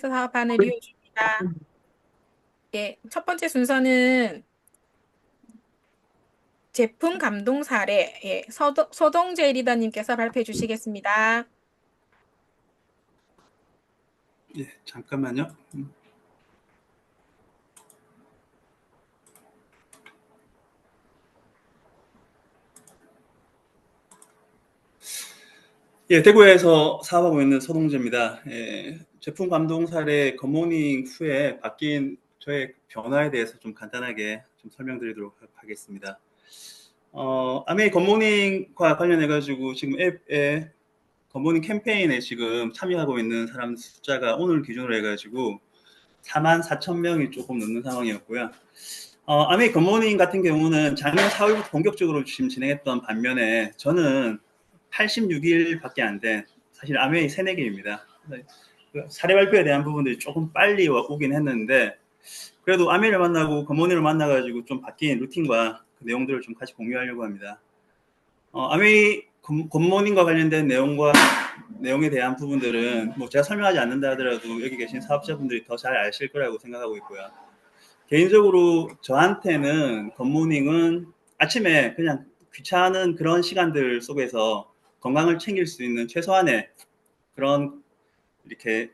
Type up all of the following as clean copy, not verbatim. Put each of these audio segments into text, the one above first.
현장에서 사업하는 류입니다. 예, 첫 번째 순서는 제품 감동 사례, 예, 서동재 리더님께서 발표해 주시겠습니다. 예, 잠깐만요. 예, 대구에서 사업하고 있는 서동재입니다. 예, 제품 감동 사례 굿모닝 후에 바뀐 저의 변화에 대해서 좀 간단하게 좀 설명드리도록 하겠습니다. 아메이 굿모닝과 관련해가지고 지금 앱에 굿모닝 캠페인에 지금 참여하고 있는 사람 숫자가 오늘 기준으로 해가지고 44,000명이 조금 넘는 상황이었고요. 아메이 굿모닝 같은 경우는 작년 4월부터 본격적으로 지금 진행했던 반면에 저는 86일밖에 안 된 사실 아메이 새내기입니다. 사례 발표에 대한 부분들이 조금 빨리 오긴 했는데 그래도 아메이를 만나고 굿모닝을 만나가지고 좀 바뀐 루틴과 그 내용들을 좀 같이 공유하려고 합니다. 아메이 굿모닝과 관련된 내용에 대한 부분들은 뭐 제가 설명하지 않는다 하더라도 여기 계신 사업자분들이 더 잘 아실 거라고 생각하고 있고요. 개인적으로 저한테는 굿모닝은 아침에 그냥 귀찮은 그런 시간들 속에서 건강을 챙길 수 있는 최소한의 그런 이렇게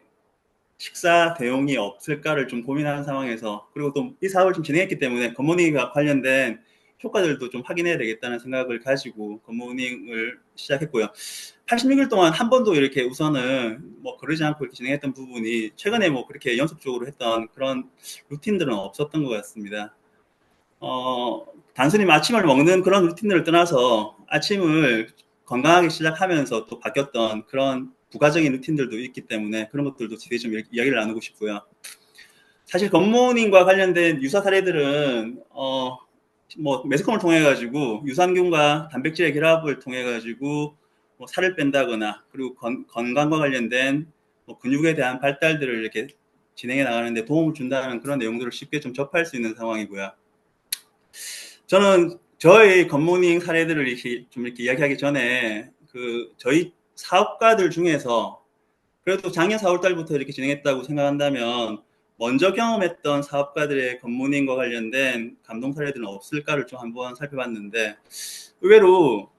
식사 대용이 없을까를 좀 고민하는 상황에서 그리고 또 이 사업을 좀 진행했기 때문에 굿모닝과 관련된 효과들도 좀 확인해야 되겠다는 생각을 가지고 굿모닝을 시작했고요. 86일 동안 한 번도 이렇게 우선은 뭐 거르지 않고 이렇게 진행했던 부분이 최근에 뭐 그렇게 연속적으로 했던 그런 루틴들은 없었던 것 같습니다. 단순히 아침을 먹는 그런 루틴들을 떠나서 아침을 건강하게 시작하면서 또 바뀌었던 그런 부가적인 루틴들도 있기 때문에 그런 것들도 뒤에 좀 이야기를 나누고 싶고요. 사실 굿모닝과 관련된 유사 사례들은 뭐 매스컴을 통해 가지고 유산균과 단백질의 결합을 통해 가지고 뭐 살을 뺀다거나 그리고 건강과 관련된 뭐 근육에 대한 발달들을 이렇게 진행해 나가는데 도움을 준다는 그런 내용들을 쉽게 좀 접할 수 있는 상황이고요. 저는 저의 굿모닝 사례들을 이렇게 이야기하기 전에 저희 사업가들 중에서 그래도 작년 4월 달부터 이렇게 진행했다고 생각한다면 먼저 경험했던 사업가들의 굿모닝과 관련된 감동 사례들은 없을까를 좀 한번 살펴봤는데 의외로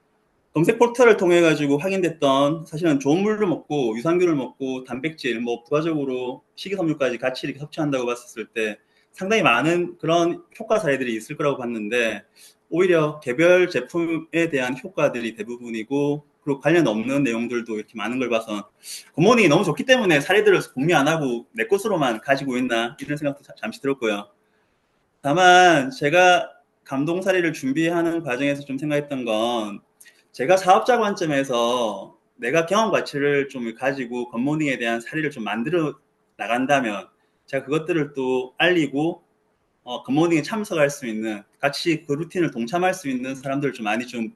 검색 포털을 통해 가지고 확인됐던 사실은 좋은 물을 먹고 유산균을 먹고 단백질 뭐 부가적으로 식이섬유까지 같이 이렇게 섭취한다고 봤을 때 상당히 많은 그런 효과 사례들이 있을 거라고 봤는데 오히려 개별 제품에 대한 효과들이 대부분이고 그리고 관련 없는 내용들도 이렇게 많은 걸 봐서 굿모닝이 너무 좋기 때문에 사례들을 공유 안 하고 내 것으로만 가지고 있나 이런 생각도 잠시 들었고요. 다만 제가 감동 사례를 준비하는 과정에서 좀 생각했던 건 제가 사업자 관점에서 내가 경험 가치를 좀 가지고 굿모닝에 대한 사례를 좀 만들어 나간다면 제가 그것들을 또 알리고 굿모닝에 참석할 수 있는 같이 그 루틴을 동참할 수 있는 사람들을 좀 많이 좀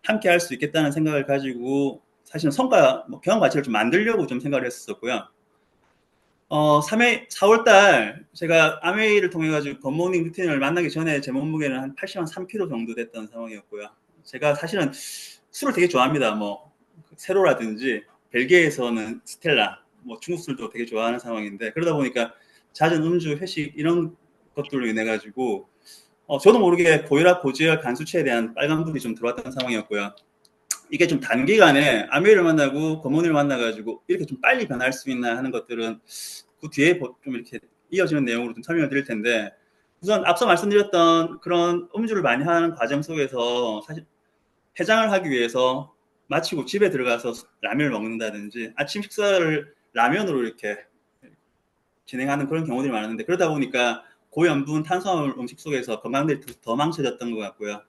함께 할 수 있겠다는 생각을 가지고 사실은 뭐 경험 가치를 좀 만들려고 좀 생각을 했었고요. 4월달 제가 아메이를 통해 가지고 굿모닝 루틴을 만나기 전에 제 몸무게는 한 83kg 정도 됐던 상황이었고요. 제가 사실은 술을 되게 좋아합니다. 뭐 세로라든지 벨기에에서는 스텔라, 뭐 중국 술도 되게 좋아하는 상황인데 그러다 보니까 잦은 음주, 회식 이런 것들로 인해 가지고 저도 모르게 고혈압, 고지혈, 간 수치에 대한 빨간불이 좀 들어왔던 상황이었고요. 이게 좀 단기간에 아메이를 만나고 굿모닝을 만나가지고 이렇게 좀 빨리 변할 수 있나 하는 것들은 그 뒤에 좀 이렇게 이어지는 내용으로 좀 설명을 드릴 텐데 우선 앞서 말씀드렸던 그런 음주를 많이 하는 과정 속에서 사실 해장을 하기 위해서 마치고 집에 들어가서 라면을 먹는다든지 아침 식사를 라면으로 이렇게 진행하는 그런 경우들이 많았는데 그러다 보니까 고염분 탄수화물 음식 속에서 건강들이 더 망쳐졌던 것 같고요.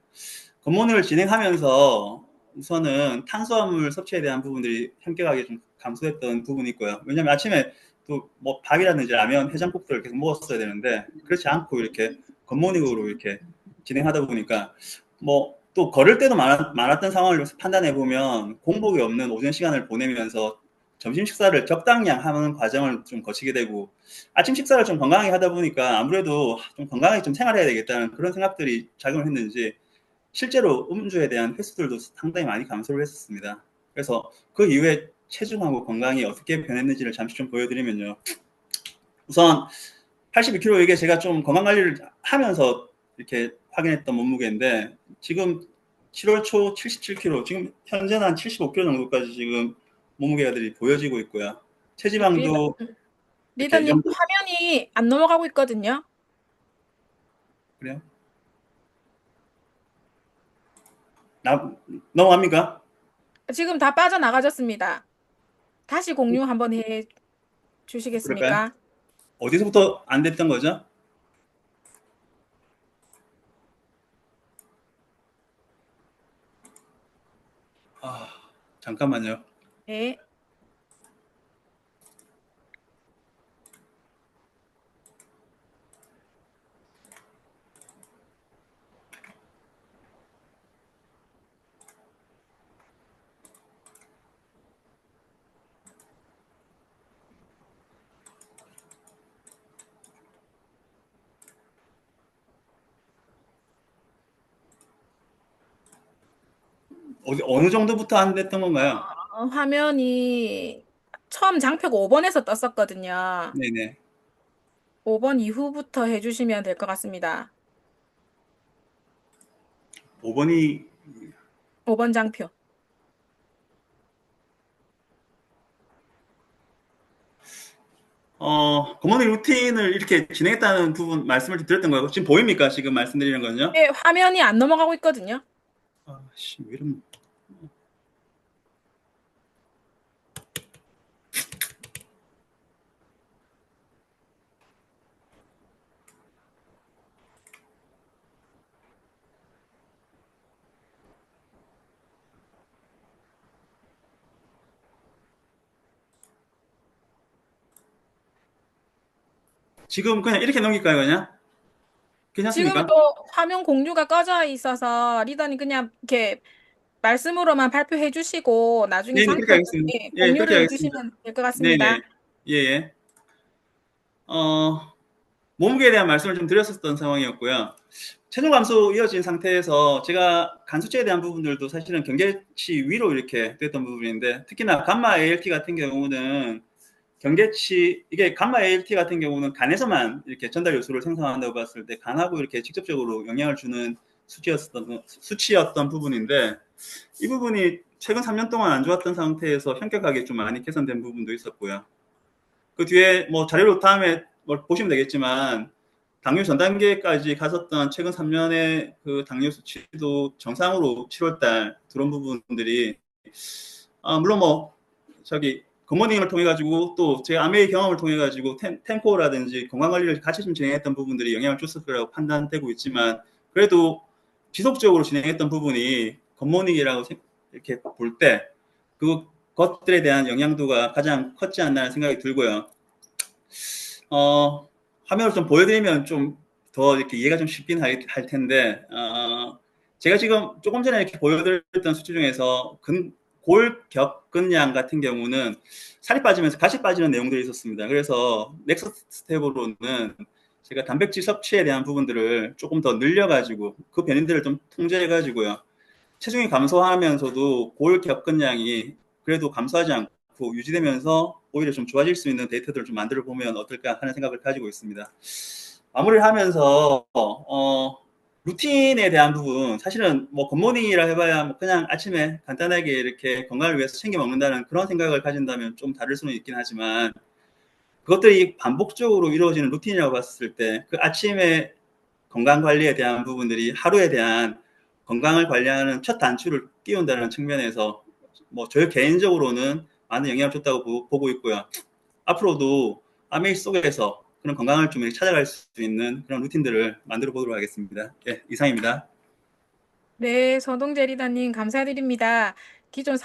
굿모닝을 진행하면서 우선은 탄수화물 섭취에 대한 부분들이 현격하게 좀 감소했던 부분이 있고요. 왜냐하면 아침에 또 뭐 밥이라든지 라면, 해장국들을 계속 먹었어야 되는데 그렇지 않고 이렇게 굿모닝으로 이렇게 진행하다 보니까 뭐 또 걸을 때도 많았던 상황을 판단해 보면 공복이 없는 오전 시간을 보내면서 점심 식사를 적당량 하는 과정을 좀 거치게 되고 아침 식사를 좀 건강하게 하다 보니까 아무래도 좀 건강하게 좀 생활해야 되겠다는 그런 생각들이 작용을 했는지 실제로 음주에 대한 횟수들도 상당히 많이 감소를 했었습니다. 그래서 그 이후에 체중하고 건강이 어떻게 변했는지를 잠시 좀 보여드리면요. 우선 82kg 이게 제가 좀 건강 관리를 하면서 이렇게 확인했던 몸무게인데 지금 7월 초 77kg, 지금 현재는 한 75kg 정도까지 지금 몸무게들이 보여지고 있고요. 리더, 체지방도 이렇게 리더님 화면이 안 넘어가고 있거든요. 그래요? 나, 넘어갑니까? 지금 다 빠져나가졌습니다. 다시 공유 한번 해 그럴까요? 주시겠습니까? 어디서부터 안 됐던 거죠? 아, 잠깐만요. 네. 어느 정도부터 안 됐던 건가요? 화면이 처음 장표가 5번에서 떴었거든요. 네네. 5번 이후부터 해주시면 될 것 같습니다. 5번이 5번 장표. 굿모닝 루틴을 이렇게 진행했다는 부분 말씀을 좀 드렸던 거예요. 지금 보입니까? 지금 말씀드리는 건요? 네, 화면이 안 넘어가고 있거든요. 아, 씨, 왜 이런. 지금 그냥 이렇게 넘길까요, 그냥? 지금은 괜찮습니까? 또 화면 공유가 꺼져 있어서 리더님 그냥 이렇게 말씀으로만 발표해 주시고 나중에 네네, 그렇게 장표 하겠습니다. 예, 그렇게 공유를 해 하겠습니다. 주시면 될 것 같습니다. 네네. 예, 예. 어, 몸무게에 대한 말씀을 좀 드렸었던 상황이었고요. 체중 감소 이어진 상태에서 제가 간수치에 대한 부분들도 사실은 경계치 위로 이렇게 됐던 부분인데 특히나 감마 ALT 같은 경우는 경계치 이게 감마 ALT 같은 경우는 간에서만 이렇게 전달 요소를 생성한다고 봤을 때 간하고 이렇게 직접적으로 영향을 주는 수치였던 부분인데 이 부분이 최근 3년 동안 안 좋았던 상태에서 현격하게 좀 많이 개선된 부분도 있었고요. 그 뒤에 뭐 자료로 다음에 뭐 보시면 되겠지만 당뇨 전 단계까지 갔었던 최근 3년의 그 당뇨 수치도 정상으로 7월달 들어온 부분들이 물론 뭐 저기 굿모닝을 통해 가지고 또 제 아메이 경험을 통해 가지고 템포라든지 건강 관리를 같이 좀 진행했던 부분들이 영향을 줬을 거라고 판단되고 있지만 그래도 지속적으로 진행했던 부분이 굿모닝이라고 이렇게 볼 때 그것들에 대한 영향도가 가장 컸지 않나 생각이 들고요. 어, 화면을 좀 보여드리면 좀 더 이렇게 이해가 좀 쉽긴 할 텐데, 제가 지금 조금 전에 이렇게 보여드렸던 수치 중에서 골격근량 같은 경우는 살이 빠지면서 가시 빠지는 내용들이 있었습니다. 그래서 넥스트 스텝으로는 제가 단백질 섭취에 대한 부분들을 조금 더 늘려가지고 그 변인들을 좀 통제해가지고요. 체중이 감소하면서도 골격근량이 그래도 감소하지 않고 유지되면서 오히려 좀 좋아질 수 있는 데이터들을 좀 만들어 보면 어떨까 하는 생각을 가지고 있습니다. 마무리를 하면서 루틴에 대한 부분 사실은 뭐 굿모닝이라 해봐야 뭐 그냥 아침에 간단하게 이렇게 건강을 위해서 챙겨 먹는다는 그런 생각을 가진다면 좀 다를 수는 있긴 하지만 그것들이 반복적으로 이루어지는 루틴이라고 봤을 때 그 아침에 건강 관리에 대한 부분들이 하루에 대한 건강을 관리하는 첫 단추를 띄운다는 측면에서 뭐 저 개인적으로는 많은 영향을 줬다고 보고 있고요. 앞으로도 아메이 속에서 그런 건강을 좀 찾아갈 수 있는 그런 루틴들을 만들어 보도록 하겠습니다. 예, 이상입니다. 네, 서동재 리더님 감사드립니다. 기존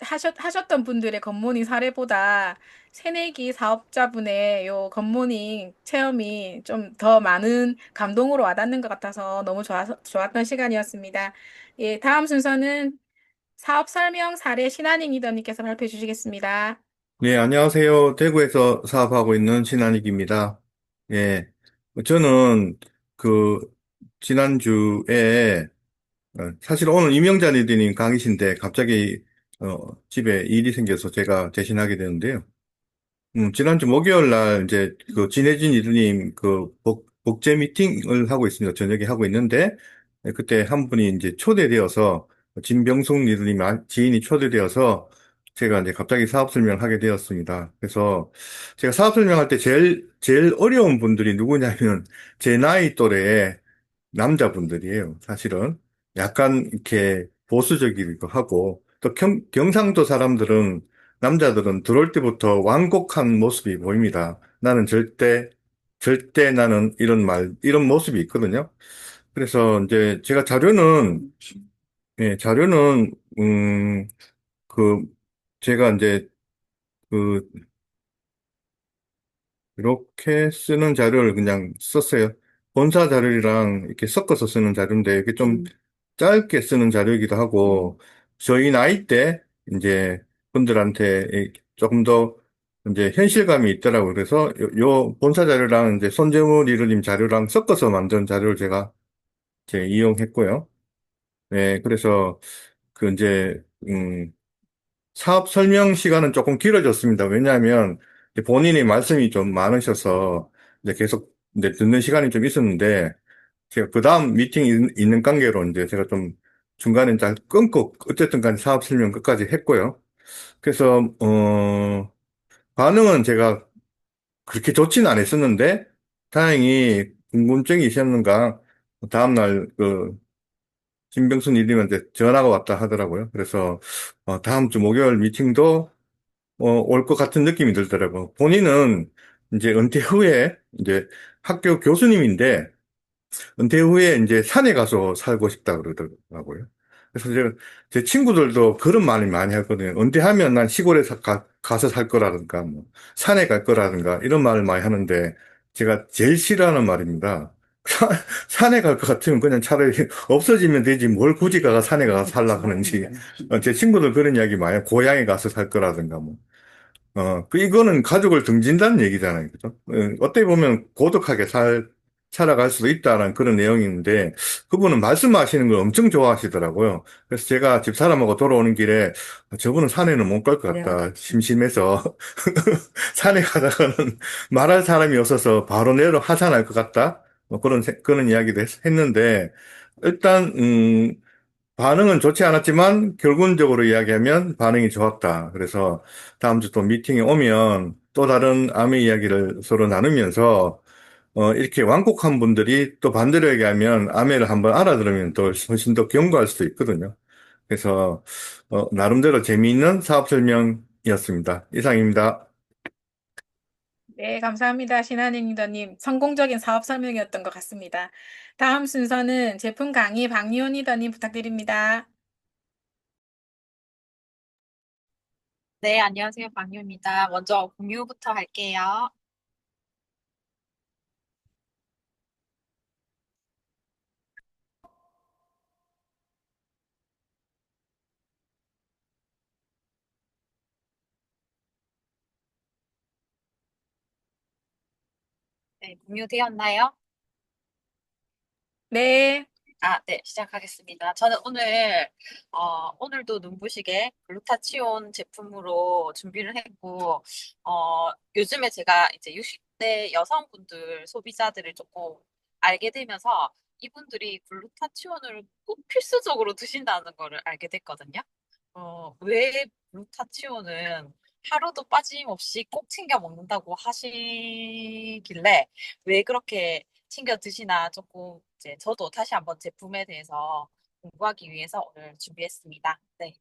하셨던 분들의 굿모닝 사례보다 새내기 사업자분의 요 굿모닝 체험이 좀 더 많은 감동으로 와닿는 것 같아서 너무 좋았던 시간이었습니다. 예, 다음 순서는 사업 설명 사례 신한익 리더님께서 발표해 주시겠습니다. 네, 안녕하세요. 대구에서 사업하고 있는 신한익입니다. 예, 저는 그, 지난주에, 사실 오늘 임영자 리더님 강의신데 갑자기, 집에 일이 생겨서 제가 대신하게 되는데요. 지난주 목요일 날 이제 그 진해진 이드님 그 복제 미팅을 하고 있습니다. 저녁에 하고 있는데 그때 한 분이 이제 초대되어서 진병숙 이드님 지인이 초대되어서 제가 이제 갑자기 사업 설명을 하게 되었습니다. 그래서 제가 사업 설명할 때 제일 어려운 분들이 누구냐면 제 나이 또래의 남자분들이에요. 사실은 약간 이렇게 보수적이기도 하고 또 경상도 사람들은 남자들은 들어올 때부터 완곡한 모습이 보입니다. 나는 절대 나는 이런 모습이 있거든요. 그래서 이제 제가 자료는, 그, 제가 이제 그 이렇게 쓰는 자료를 그냥 썼어요. 본사 자료랑 이렇게 섞어서 쓰는 자료인데, 이게 좀 짧게 쓰는 자료이기도 하고, 저희 나이 때, 이제, 분들한테 조금 더, 이제, 현실감이 있더라고요. 그래서, 요 본사 자료랑 이제, 손재무 리더님 자료랑 섞어서 만든 자료를 제가, 이제, 이용했고요. 네, 그래서, 이제, 사업 설명 시간은 조금 길어졌습니다. 왜냐하면 이제 본인이 말씀이 좀 많으셔서 이제 계속 이제 듣는 시간이 좀 있었는데 제가 그 다음 미팅이 있는 관계로 이제 제가 좀 중간에 잘 끊고 어쨌든 간에 사업 설명 끝까지 했고요. 그래서 반응은 제가 그렇게 좋지는 않았었는데 다행히 궁금증이 있었는가 다음날 김병순 이님한테 전화가 왔다 하더라고요. 그래서 다음 주 목요일 미팅도 올 것 같은 느낌이 들더라고. 본인은 이제 은퇴 후에 이제 학교 교수님인데 은퇴 후에 이제 산에 가서 살고 싶다 그러더라고요. 그래서 제 친구들도 그런 말을 많이 하거든요. 은퇴하면 난 시골에 가서 살 거라든가, 뭐, 산에 갈 거라든가, 이런 말을 많이 하는데, 제가 제일 싫어하는 말입니다. 산에 갈 것 같으면 그냥 차라리 없어지면 되지, 뭘 굳이 산에 가서 살라 하는지. 제 친구들 그런 이야기 많이 해요. 고향에 가서 살 거라든가, 뭐. 이거는 가족을 등진다는 얘기잖아요. 그죠? 어떻게 보면 고독하게 살아갈 수도 있다는 그런 내용인데, 그분은 말씀하시는 걸 엄청 좋아하시더라고요. 그래서 제가 집사람하고 돌아오는 길에, 저분은 산에는 못 갈 것 같다. 심심해서. 산에 가다가는 말할 사람이 없어서 바로 내려 하산할 것 같다. 뭐 그런 이야기도 했는데, 일단, 반응은 좋지 않았지만 결론적으로 이야기하면 반응이 좋았다. 그래서 다음 주 또 미팅에 오면 또 다른 암의 이야기를 서로 나누면서 이렇게 완곡한 분들이 또 반대로 얘기하면 암해를 한번 알아들으면 또 훨씬 더 견고할 수도 있거든요. 그래서 나름대로 재미있는 사업 설명이었습니다. 이상입니다. 네, 감사합니다. 신한임 리더님. 성공적인 사업 설명이었던 것 같습니다. 다음 순서는 제품 강의 박리온 리더님 부탁드립니다. 네, 안녕하세요. 박유입니다. 먼저 공유부터 할게요. 네, 공유되었나요? 네, 네, 시작하겠습니다. 저는 오늘도 눈부시게 글루타치온 제품으로 준비를 했고, 요즘에 제가 이제 60대 여성분들 소비자들을 조금 알게 되면서 이분들이 글루타치온을 꼭 필수적으로 드신다는 거를 알게 됐거든요. 왜 글루타치온은 하루도 빠짐없이 꼭 챙겨 먹는다고 하시길래 왜 그렇게 챙겨 드시나 조금 이제 저도 다시 한번 제품에 대해서 공부하기 위해서 오늘 준비했습니다. 네.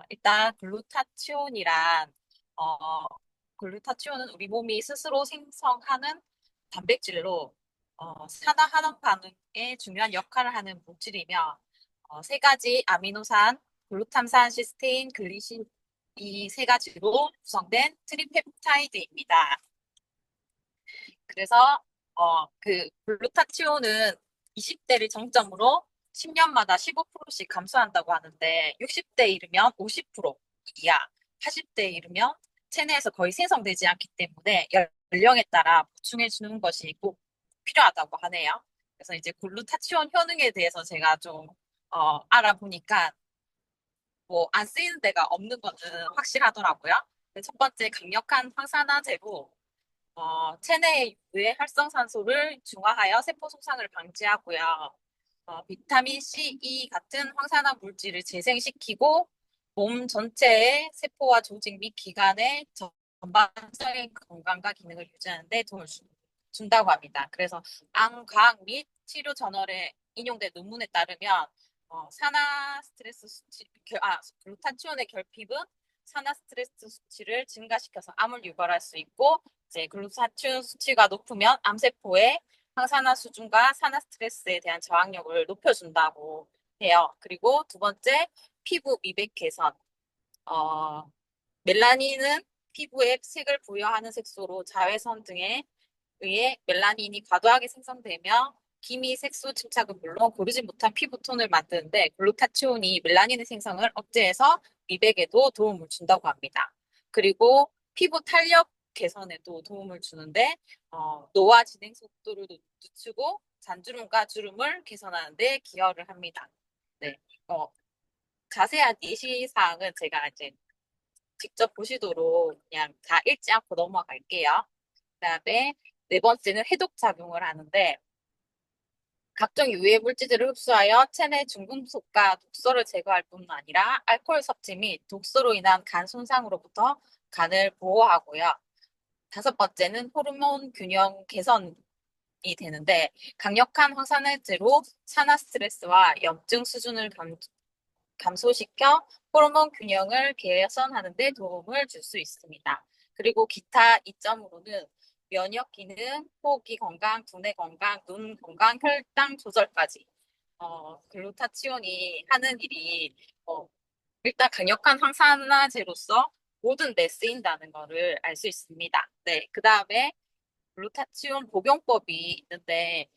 일단 어, 글루타치온은 우리 몸이 스스로 생성하는 단백질로 산화 환원 반응에 중요한 역할을 하는 물질이며 세 가지 아미노산, 글루탐산, 시스테인, 글리신 이 세 가지로 구성된 트리펩타이드입니다. 그래서 그 글루타치온은 20대를 정점으로 10년마다 15%씩 감소한다고 하는데 60대 이르면 50% 이하, 80대 이르면 체내에서 거의 생성되지 않기 때문에 연령에 따라 보충해 주는 것이 꼭 필요하다고 하네요. 그래서 이제 글루타치온 효능에 대해서 제가 좀 알아보니까 뭐 안 쓰이는 데가 없는 거는 확실하더라고요. 첫 번째, 강력한 항산화제로 체내의 유해 활성산소를 중화하여 세포 손상을 방지하고요. 비타민 C, E 같은 황산화 물질을 재생시키고 몸 전체의 세포와 조직 및 기관의 전반적인 건강과 기능을 유지하는 데 도움을 준다고 합니다. 그래서 암, 과학 및 치료 저널에 인용된 논문에 따르면 산화 스트레스 수치, 글루타치온의 결핍은 산화 스트레스 수치를 증가시켜서 암을 유발할 수 있고, 이제 글루타치온 수치가 높으면 암세포의 항산화 수준과 산화 스트레스에 대한 저항력을 높여준다고 해요. 그리고 두 번째, 피부 미백 개선. 멜라닌은 피부에 색을 부여하는 색소로 자외선 등에 의해 멜라닌이 과도하게 생성되며 기미 색소 침착은 물론 고르지 못한 피부톤을 만드는데 글루타치온이 멜라닌의 생성을 억제해서 미백에도 도움을 준다고 합니다. 그리고 피부 탄력 개선에도 도움을 주는데 노화 진행 속도를 늦추고 잔주름과 주름을 개선하는 데 기여를 합니다. 네, 자세한 예시 사항은 제가 이제 직접 보시도록 그냥 다 읽지 않고 넘어갈게요. 그다음에 네 번째는 해독 작용을 하는데 각종 유해 물질들을 흡수하여 체내 중금속과 독소를 제거할 뿐 아니라 알코올 섭취 및 독소로 인한 간 손상으로부터 간을 보호하고요. 다섯 번째는 호르몬 균형 개선이 되는데 강력한 황산화제로 산화 스트레스와 염증 수준을 감소시켜 호르몬 균형을 개선하는 데 도움을 줄 수 있습니다. 그리고 기타 이점으로는 면역 기능, 호흡기 건강, 두뇌 건강, 눈 건강, 혈당 조절까지 글루타치온이 하는 일이 일단 강력한 항산화제로서 모든 데 쓰인다는 것을 알 수 있습니다. 네, 그 다음에 글루타치온 복용법이 있는데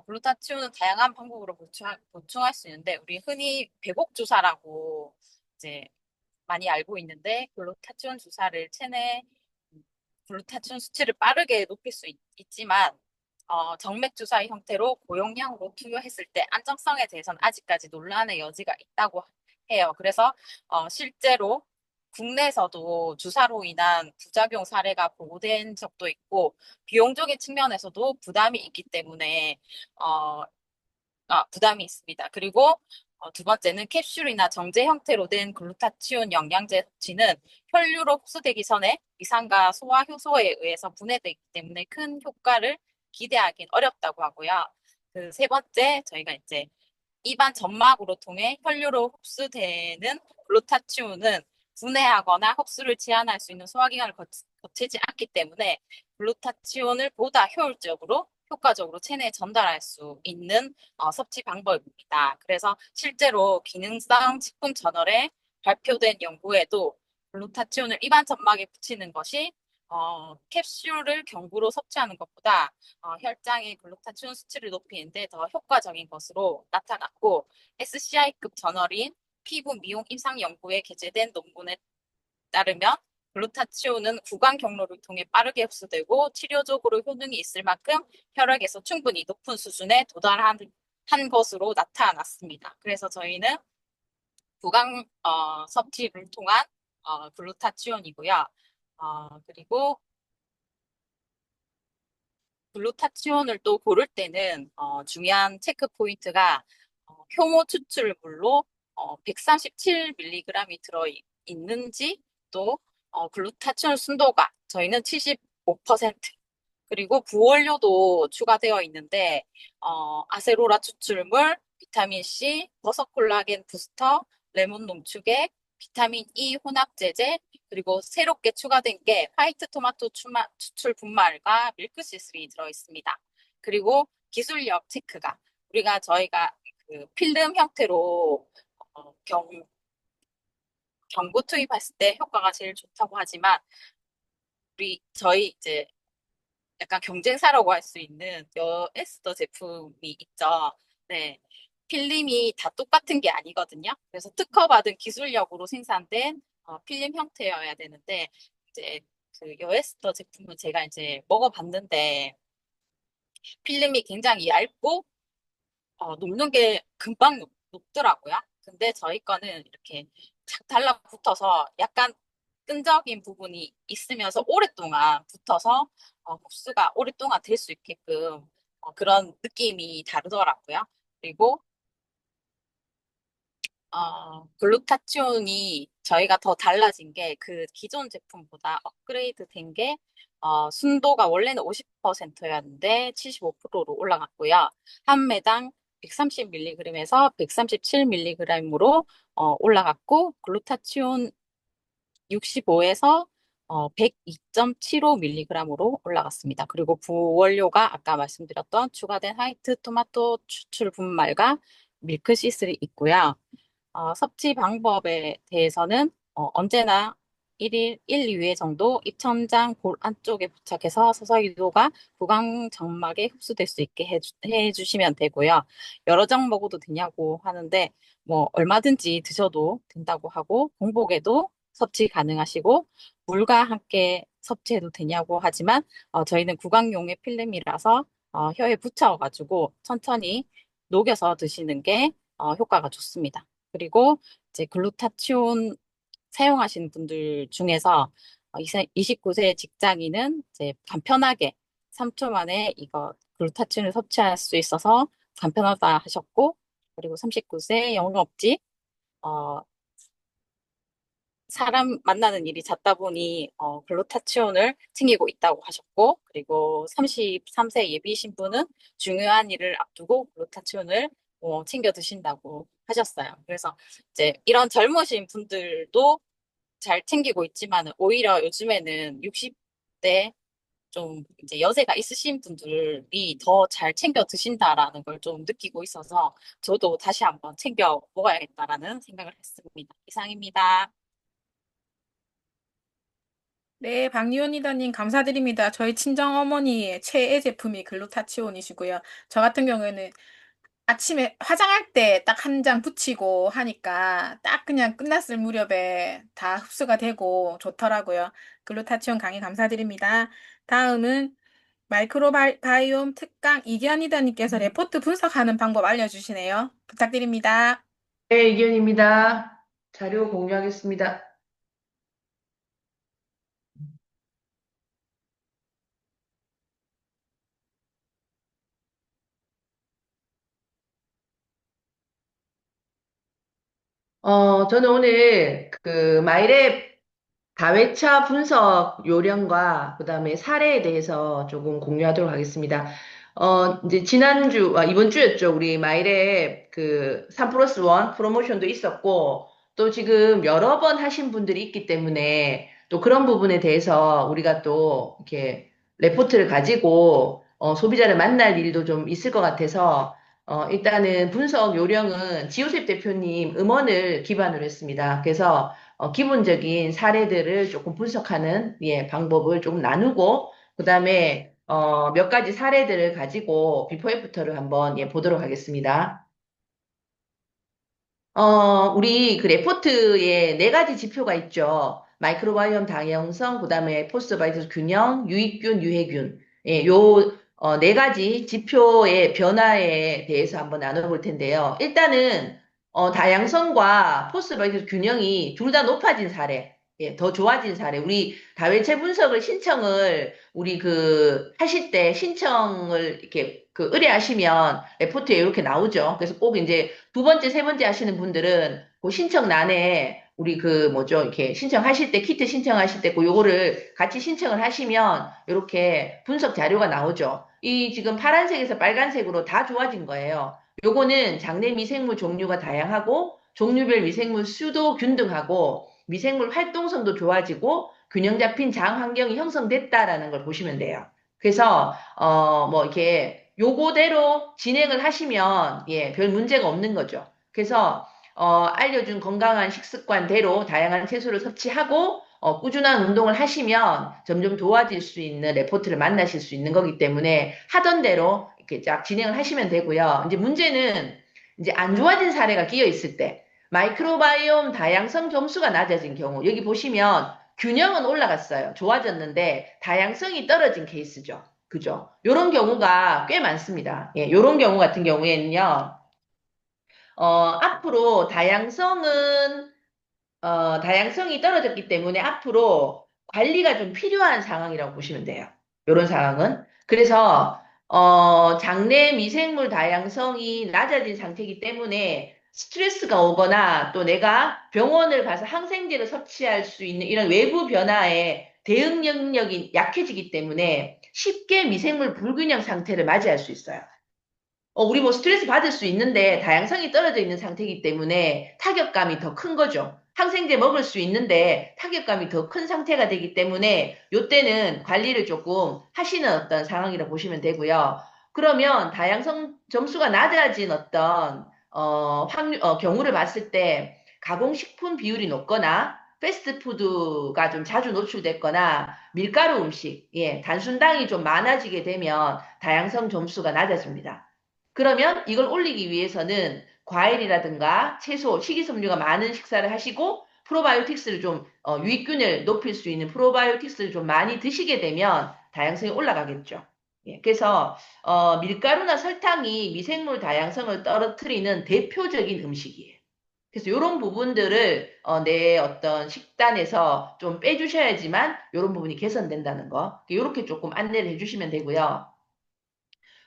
글루타치온은 다양한 방법으로 보충할 수 있는데 우리 흔히 배곡 주사라고 이제 많이 알고 있는데 글루타치온 주사를 체내 글루타치온 수치를 빠르게 높일 수 있지만 정맥 주사의 형태로 고용량으로 투여했을 때 안정성에 대해서는 아직까지 논란의 여지가 있다고 해요. 그래서 실제로 국내에서도 주사로 인한 부작용 사례가 보고된 적도 있고 비용적인 측면에서도 부담이 있기 때문에 부담이 있습니다. 그리고 두 번째는 캡슐이나 정제 형태로 된 글루타치온 영양제 섭취는 혈류로 흡수되기 전에 위산과 소화 효소에 의해서 분해되기 때문에 큰 효과를 기대하기는 어렵다고 하고요. 그 세 번째, 저희가 이제 입안 점막으로 통해 혈류로 흡수되는 글루타치온은 분해하거나 흡수를 제한할 수 있는 소화기관을 거치지 않기 때문에 글루타치온을 보다 효과적으로 체내에 전달할 수 있는 섭취 방법입니다. 그래서 실제로 기능성 식품 저널에 발표된 연구에도 글루타치온을 입안 점막에 붙이는 것이 캡슐을 경구로 섭취하는 것보다 혈장의 글루타치온 수치를 높이는데 더 효과적인 것으로 나타났고 SCI급 저널인 피부 미용 임상 연구에 게재된 논문에 따르면 글루타치온은 구강 경로를 통해 빠르게 흡수되고 치료적으로 효능이 있을 만큼 혈액에서 충분히 높은 수준에 도달한 것으로 나타났습니다. 그래서 저희는 구강 섭취를 통한 글루타치온이고요. 그리고 글루타치온을 또 고를 때는 중요한 체크 포인트가 효모 추출물로 137mg이 들어있는지 또 글루타치온 순도가 저희는 75% 그리고 부원료도 추가되어 있는데 아세로라 추출물, 비타민 C, 버섯 콜라겐 부스터, 레몬 농축액, 비타민 E 혼합제제, 그리고 새롭게 추가된 게 화이트 토마토 추출 분말과 밀크시슬이 들어있습니다. 그리고 기술력 체크가 저희가 그 필름 형태로 경구 투입했을 때 효과가 제일 좋다고 하지만 저희 이제 약간 경쟁사라고 할 수 있는 여에스더 제품이 있죠. 네. 필름이 다 똑같은 게 아니거든요. 그래서 특허받은 기술력으로 생산된 필름 형태여야 되는데 이제 그 여에스더 제품은 제가 이제 먹어봤는데 필름이 굉장히 얇고 녹는 게 금방 녹더라고요. 근데 저희 거는 이렇게 착 달라붙어서 약간 끈적인 부분이 있으면서 오랫동안 붙어서 흡수가 오랫동안 될 수 있게끔 그런 느낌이 다르더라고요. 그리고 글루타치온이 저희가 더 달라진 게 그 기존 제품보다 업그레이드 된 게 순도가 원래는 50%였는데 75%로 올라갔고요. 한 매당 130mg에서 137mg으로 올라갔고 글루타치온 65에서 102.75mg으로 올라갔습니다. 그리고 부원료가 아까 말씀드렸던 추가된 화이트 토마토 추출 분말과 밀크시슬이 있고요. 섭취 방법에 대해서는 언제나 1일 1, 2회 정도 입천장 볼 안쪽에 부착해서 서서히도가 구강 점막에 흡수될 수 있게 해주시면 되고요. 여러 장 먹어도 되냐고 하는데 뭐 얼마든지 드셔도 된다고 하고 공복에도 섭취 가능하시고 물과 함께 섭취해도 되냐고 하지만 저희는 구강용의 필름이라서 혀에 붙여가지고 천천히 녹여서 드시는 게 효과가 좋습니다. 그리고 이제 글루타치온 사용하시는 분들 중에서 29세 직장인은 이제 간편하게 3초 만에 이거 글루타치온을 섭취할 수 있어서 간편하다 하셨고, 그리고 39세 영업직, 어, 사람 만나는 일이 잦다 보니 글루타치온을 챙기고 있다고 하셨고, 그리고 33세 예비 신부는 중요한 일을 앞두고 글루타치온을 챙겨 드신다고 하셨어요. 그래서 이제 이런 젊으신 분들도 잘 챙기고 있지만 오히려 요즘에는 60대 좀 이제 연세가 있으신 분들이 더 잘 챙겨 드신다라는 걸 좀 느끼고 있어서 저도 다시 한번 챙겨 먹어야겠다라는 생각을 했습니다. 이상입니다. 네, 박리온 리더님 감사드립니다. 저희 친정어머니의 최애 제품이 글루타치온이시고요. 저 같은 경우에는 아침에 화장할 때 딱 한 장 붙이고 하니까 딱 그냥 끝났을 무렵에 다 흡수가 되고 좋더라고요. 글루타치온 강의 감사드립니다. 다음은 마이크로바이옴 특강 이견이다님께서 레포트 분석하는 방법 알려주시네요. 부탁드립니다. 네, 의견입니다. 자료 공유하겠습니다. 저는 오늘 그 마이랩 다회차 분석 요령과 그다음에 사례에 대해서 조금 공유하도록 하겠습니다. 이제 이번 주였죠. 우리 마이랩 그 3 플러스 1 프로모션도 있었고, 또 지금 여러 번 하신 분들이 있기 때문에 또 그런 부분에 대해서 우리가 또 이렇게 레포트를 가지고 소비자를 만날 일도 좀 있을 것 같아서 일단은 분석 요령은 지호셉 대표님 음원을 기반으로 했습니다. 그래서 기본적인 사례들을 조금 분석하는 예, 방법을 조금 나누고 그다음에 몇 가지 사례들을 가지고 비포 애프터를 한번 예, 보도록 하겠습니다. 우리 그 레포트에 네 가지 지표가 있죠. 마이크로바이옴 다양성, 그다음에 포스트바이오틱 균형, 유익균, 유해균. 예, 네 가지 지표의 변화에 대해서 한번 나눠볼 텐데요. 일단은 다양성과 포스트바이오틱 균형이 둘 다 높아진 사례, 예, 더 좋아진 사례. 우리 다회체 분석을 신청을 우리 그 하실 때 신청을 이렇게 그 의뢰하시면 레포트에 이렇게 나오죠. 그래서 꼭 이제 두 번째, 세 번째 하시는 분들은 그 신청란에 우리 그 뭐죠, 이렇게 신청하실 때, 키트 신청하실 때, 그 요거를 같이 신청을 하시면 이렇게 분석 자료가 나오죠. 이 지금 파란색에서 빨간색으로 다 좋아진 거예요. 요거는 장내 미생물 종류가 다양하고 종류별 미생물 수도 균등하고 미생물 활동성도 좋아지고 균형 잡힌 장 환경이 형성됐다라는 걸 보시면 돼요. 그래서 뭐 이렇게 요거대로 진행을 하시면 예, 별 문제가 없는 거죠. 그래서 알려준 건강한 식습관대로 다양한 채소를 섭취하고 꾸준한 운동을 하시면 점점 도와질 수 있는 레포트를 만나실 수 있는 거기 때문에 하던 대로 이렇게 쫙 진행을 하시면 되고요. 이제 문제는 이제 안 좋아진 사례가 끼어 있을 때 마이크로바이옴 다양성 점수가 낮아진 경우 여기 보시면 균형은 올라갔어요. 좋아졌는데 다양성이 떨어진 케이스죠. 그죠? 요런 경우가 꽤 많습니다. 예, 요런 경우 같은 경우에는요, 앞으로 다양성은 다양성이 떨어졌기 때문에 앞으로 관리가 좀 필요한 상황이라고 보시면 돼요. 이런 상황은. 그래서, 장내 미생물 다양성이 낮아진 상태이기 때문에 스트레스가 오거나 또 내가 병원을 가서 항생제를 섭취할 수 있는 이런 외부 변화에 대응 능력이 약해지기 때문에 쉽게 미생물 불균형 상태를 맞이할 수 있어요. 우리 뭐 스트레스 받을 수 있는데 다양성이 떨어져 있는 상태이기 때문에 타격감이 더 큰 거죠. 항생제 먹을 수 있는데 타격감이 더 큰 상태가 되기 때문에 요때는 관리를 조금 하시는 어떤 상황이라고 보시면 되고요. 그러면 다양성 점수가 낮아진 어떤 경우를 봤을 때 가공식품 비율이 높거나 패스트푸드가 좀 자주 노출됐거나 밀가루 음식, 예, 단순당이 좀 많아지게 되면 다양성 점수가 낮아집니다. 그러면 이걸 올리기 위해서는 과일이라든가 채소, 식이섬유가 많은 식사를 하시고 프로바이오틱스를 좀 유익균을 높일 수 있는 프로바이오틱스를 좀 많이 드시게 되면 다양성이 올라가겠죠. 예, 그래서 밀가루나 설탕이 미생물 다양성을 떨어뜨리는 대표적인 음식이에요. 그래서 이런 부분들을 내 어떤 식단에서 좀 빼주셔야지만 이런 부분이 개선된다는 거. 이렇게 조금 안내를 해주시면 되고요.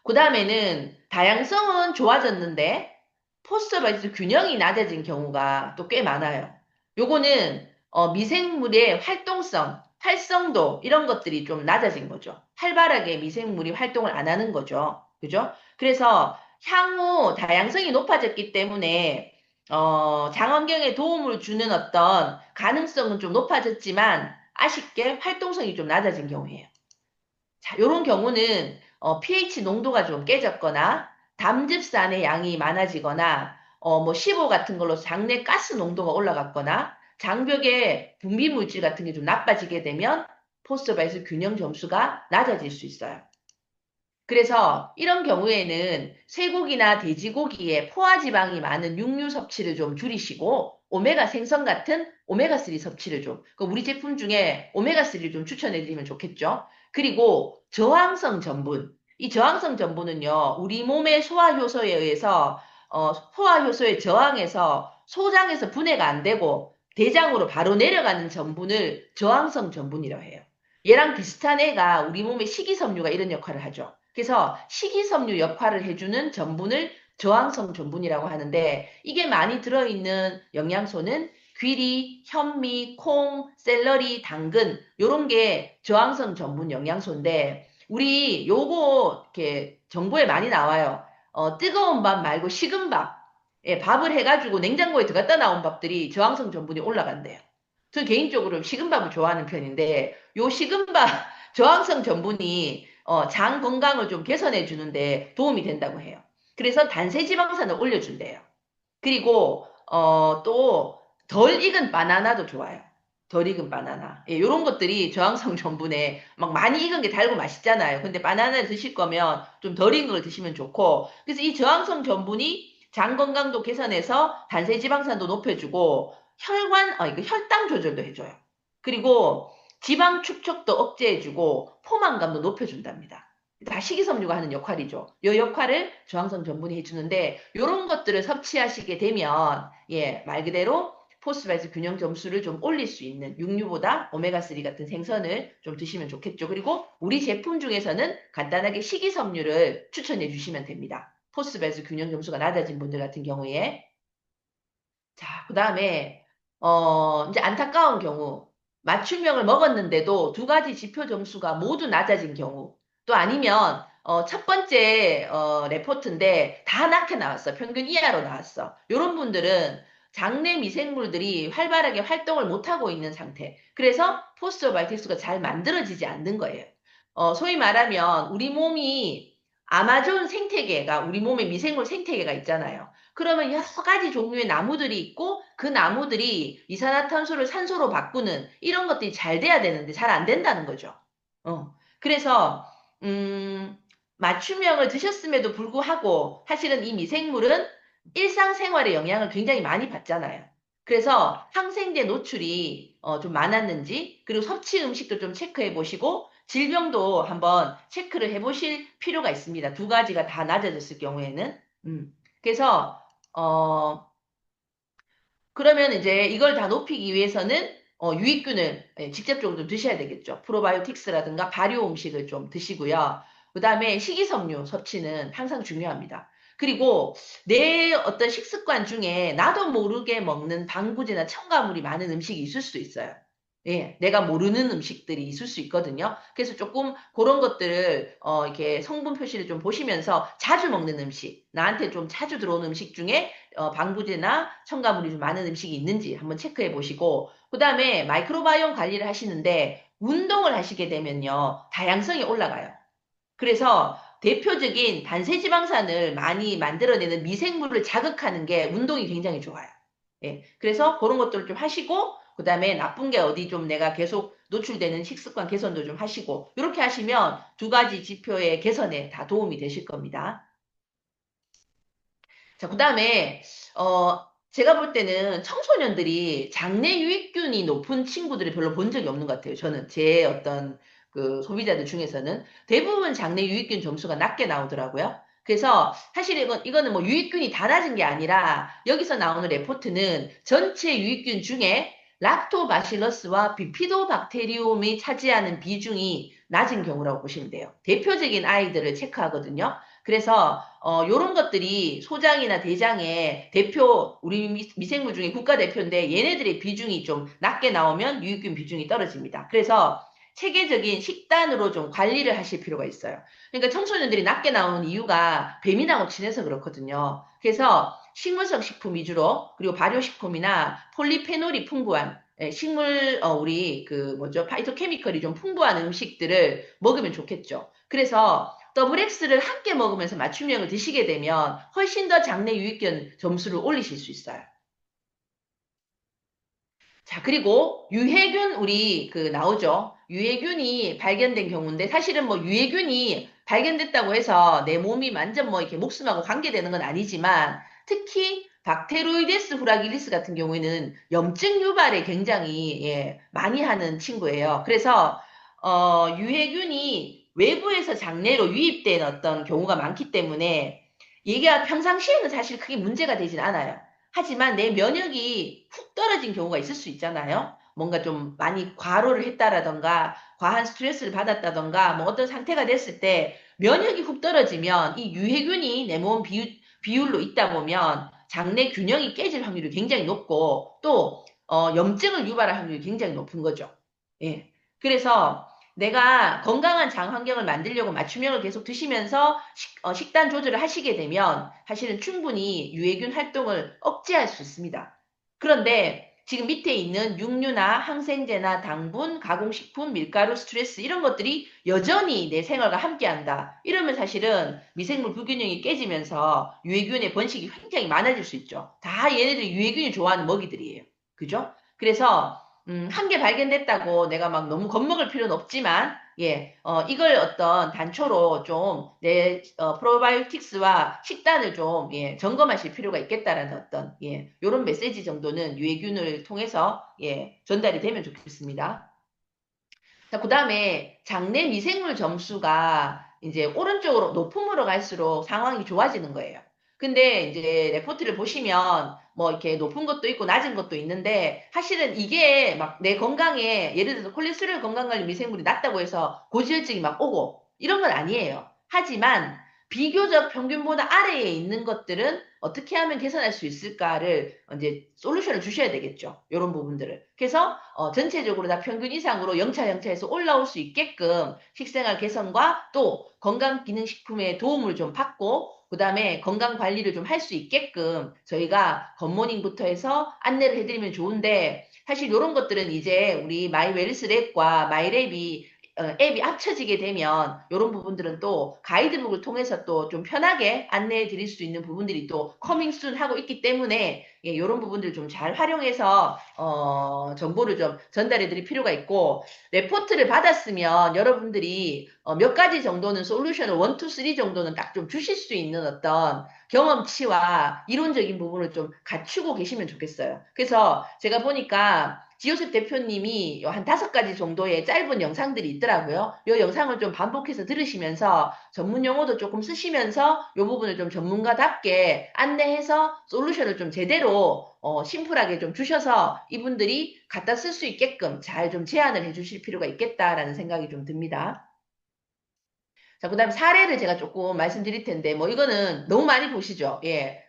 그 다음에는 다양성은 좋아졌는데 포스터바이트 균형이 낮아진 경우가 또 꽤 많아요. 요거는 미생물의 활동성, 활성도 이런 것들이 좀 낮아진 거죠. 활발하게 미생물이 활동을 안 하는 거죠. 그죠? 그래서 향후 다양성이 높아졌기 때문에 장 환경에 도움을 주는 어떤 가능성은 좀 높아졌지만 아쉽게 활동성이 좀 낮아진 경우예요. 자, 요런 경우는 pH 농도가 좀 깨졌거나 담즙산의 양이 많아지거나 뭐 15 같은 걸로 장내 가스 농도가 올라갔거나 장벽에 분비 물질 같은 게 좀 나빠지게 되면 포스터바이트 균형 점수가 낮아질 수 있어요. 그래서 이런 경우에는 쇠고기나 돼지고기에 포화지방이 많은 육류 섭취를 좀 줄이시고 오메가 생선 같은 오메가3 섭취를 좀, 우리 제품 중에 오메가3를 좀 추천해 드리면 좋겠죠. 그리고 저항성 전분. 이 저항성 전분은요, 우리 몸의 소화 효소에 의해서 소화 효소에 저항해서 소장에서 분해가 안 되고 대장으로 바로 내려가는 전분을 저항성 전분이라고 해요. 얘랑 비슷한 애가 우리 몸의 식이섬유가 이런 역할을 하죠. 그래서 식이섬유 역할을 해주는 전분을 저항성 전분이라고 하는데 이게 많이 들어있는 영양소는 귀리, 현미, 콩, 샐러리, 당근 요런 게 저항성 전분 영양소인데 우리 요거 이렇게 정보에 많이 나와요. 뜨거운 밥 말고 식은 밥. 예, 밥을 해가지고 냉장고에 들어갔다 나온 밥들이 저항성 전분이 올라간대요. 저는 개인적으로 식은 밥을 좋아하는 편인데 요 식은 밥 저항성 전분이 장 건강을 좀 개선해 주는데 도움이 된다고 해요. 그래서 단세지방산을 올려준대요. 그리고 또 덜 익은 바나나도 좋아요. 덜 익은 바나나. 예, 이런 것들이 저항성 전분에 막 많이 익은 게 달고 맛있잖아요. 근데 바나나를 드실 거면 좀 덜 익은 걸 드시면 좋고 그래서 이 저항성 전분이 장 건강도 개선해서 단세지방산도 높여주고 이거 혈당 조절도 해줘요. 그리고 지방 축적도 억제해주고 포만감도 높여준답니다. 다 식이섬유가 하는 역할이죠. 이 역할을 저항성 전분이 해주는데 이런 것들을 섭취하시게 되면 말 그대로 포스바이트 균형 점수를 좀 올릴 수 있는 육류보다 오메가3 같은 생선을 좀 드시면 좋겠죠. 그리고 우리 제품 중에서는 간단하게 식이섬유를 추천해 주시면 됩니다. 포스바이트 균형 점수가 낮아진 분들 같은 경우에 자, 그 다음에 이제 안타까운 경우 맞춤형을 먹었는데도 두 가지 지표 점수가 모두 낮아진 경우 또 아니면 첫 번째 레포트인데 다 낮게 나왔어. 평균 이하로 나왔어. 이런 분들은 장내 미생물들이 활발하게 활동을 못하고 있는 상태. 그래서 포스터바이틱스가 잘 만들어지지 않는 거예요. 소위 말하면 우리 몸이 아마존 생태계가 우리 몸에 미생물 생태계가 있잖아요. 그러면 여러 가지 종류의 나무들이 있고 그 나무들이 이산화탄소를 산소로 바꾸는 이런 것들이 잘 돼야 되는데 잘 안 된다는 거죠. 그래서 맞춤형을 드셨음에도 불구하고 사실은 이 미생물은 일상생활에 영향을 굉장히 많이 받잖아요. 그래서 항생제 노출이 좀 많았는지 그리고 섭취 음식도 좀 체크해 보시고 질병도 한번 체크를 해 보실 필요가 있습니다. 두 가지가 다 낮아졌을 경우에는. 그래서 그러면 이제 이걸 다 높이기 위해서는 유익균을 직접적으로 좀 드셔야 되겠죠. 프로바이오틱스라든가 발효 음식을 좀 드시고요. 그 다음에 식이섬유 섭취는 항상 중요합니다. 그리고 내 어떤 식습관 중에 나도 모르게 먹는 방부제나 첨가물이 많은 음식이 있을 수 있어요. 예, 내가 모르는 음식들이 있을 수 있거든요. 그래서 조금 그런 것들을 이렇게 성분 표시를 좀 보시면서 자주 먹는 음식, 나한테 좀 자주 들어오는 음식 중에 방부제나 첨가물이 좀 많은 음식이 있는지 한번 체크해 보시고, 그 다음에 마이크로바이옴 관리를 하시는데 운동을 하시게 되면요, 다양성이 올라가요. 그래서 대표적인 단세지방산을 많이 만들어내는 미생물을 자극하는 게 운동이 굉장히 좋아요. 예. 그래서 그런 것들을 좀 하시고, 그 다음에 나쁜 게 어디 좀 내가 계속 노출되는 식습관 개선도 좀 하시고, 이렇게 하시면 두 가지 지표의 개선에 다 도움이 되실 겁니다. 자, 그 다음에, 제가 볼 때는 청소년들이 장내 유익균이 높은 친구들을 별로 본 적이 없는 것 같아요. 저는 제 어떤 그 소비자들 중에서는 대부분 장내 유익균 점수가 낮게 나오더라고요. 그래서 사실 이거는 뭐 유익균이 다 낮은 게 아니라 여기서 나오는 레포트는 전체 유익균 중에 락토바실러스와 비피도박테리움이 차지하는 비중이 낮은 경우라고 보시면 돼요. 대표적인 아이들을 체크하거든요. 그래서 요런 것들이 소장이나 대장의 대표 우리 미생물 중에 국가대표인데 얘네들의 비중이 좀 낮게 나오면 유익균 비중이 떨어집니다. 그래서 체계적인 식단으로 좀 관리를 하실 필요가 있어요. 그러니까 청소년들이 낮게 나오는 이유가 배민하고 친해서 그렇거든요. 그래서 식물성 식품 위주로 그리고 발효식품이나 폴리페놀이 풍부한 식물 우리 그 뭐죠 파이토케미컬이 좀 풍부한 음식들을 먹으면 좋겠죠. 그래서 더블 X를 함께 먹으면서 맞춤형을 드시게 되면 훨씬 더 장내 유익균 점수를 올리실 수 있어요. 자, 그리고 유해균 우리 그 나오죠. 유해균이 발견된 경우인데 사실은 뭐 유해균이 발견됐다고 해서 내 몸이 완전 뭐 이렇게 목숨하고 관계되는 건 아니지만 특히 박테로이데스 후라길리스 같은 경우에는 염증 유발에 굉장히 많이 하는 친구예요. 그래서 유해균이 외부에서 장내로 유입된 어떤 경우가 많기 때문에 얘가 평상시에는 사실 크게 문제가 되진 않아요. 하지만 내 면역이 훅 떨어진 경우가 있을 수 있잖아요. 뭔가 좀 많이 과로를 했다라던가 과한 스트레스를 받았다던가 뭐 어떤 상태가 됐을 때 면역이 훅 떨어지면 이 유해균이 내 몸 비율로 있다 보면 장내 균형이 깨질 확률이 굉장히 높고 또 염증을 유발할 확률이 굉장히 높은 거죠. 예. 그래서 내가 건강한 장 환경을 만들려고 맞춤형을 계속 드시면서 식단 조절을 하시게 되면 사실은 충분히 유해균 활동을 억제할 수 있습니다. 그런데 지금 밑에 있는 육류나 항생제나 당분, 가공식품, 밀가루, 스트레스 이런 것들이 여전히 내 생활과 함께한다. 이러면 사실은 미생물 불균형이 깨지면서 유해균의 번식이 굉장히 많아질 수 있죠. 다 얘네들이 유해균이 좋아하는 먹이들이에요. 그죠? 그래서 한 개 발견됐다고 내가 막 너무 겁먹을 필요는 없지만, 이걸 어떤 단초로 좀 내 프로바이오틱스와 식단을 좀 점검하실 필요가 있겠다라는 어떤 요런 메시지 정도는 유해균을 통해서 전달이 되면 좋겠습니다. 자, 그 다음에 장내 미생물 점수가 이제 오른쪽으로 높음으로 갈수록 상황이 좋아지는 거예요. 근데 이제 레포트를 보시면 뭐 이렇게 높은 것도 있고 낮은 것도 있는데 사실은 이게 막 내 건강에 예를 들어서 콜레스테롤 건강관리 미생물이 낮다고 해서 고지혈증이 막 오고 이런 건 아니에요. 하지만 비교적 평균보다 아래에 있는 것들은 어떻게 하면 개선할 수 있을까를 이제 솔루션을 주셔야 되겠죠. 이런 부분들을. 그래서 전체적으로 다 평균 이상으로 영차영차해서 올라올 수 있게끔 식생활 개선과 또 건강기능식품의 도움을 좀 받고 그 다음에 건강관리를 좀 할 수 있게끔 저희가 굿모닝부터 해서 안내를 해드리면 좋은데 사실 이런 것들은 이제 우리 마이웰스 랩과 마이랩이 앱이 합쳐지게 되면 이런 부분들은 또 가이드북을 통해서 또 좀 편하게 안내해 드릴 수 있는 부분들이 또 커밍 순 하고 있기 때문에 이런 부분들 좀 잘 활용해서 정보를 좀 전달해 드릴 필요가 있고 레포트를 받았으면 여러분들이 몇 가지 정도는 솔루션을 1, 2, 3 정도는 딱 좀 주실 수 있는 어떤 경험치와 이론적인 부분을 좀 갖추고 계시면 좋겠어요. 그래서 제가 보니까 지효석 대표님이 한 5가지 정도의 짧은 영상들이 있더라고요. 이 영상을 좀 반복해서 들으시면서 전문 용어도 조금 쓰시면서 이 부분을 좀 전문가답게 안내해서 솔루션을 좀 제대로 심플하게 좀 주셔서 이분들이 갖다 쓸 수 있게끔 잘 좀 제안을 해주실 필요가 있겠다라는 생각이 좀 듭니다. 자, 그다음 사례를 제가 조금 말씀드릴 텐데, 뭐, 이거는 너무 많이 보시죠. 예.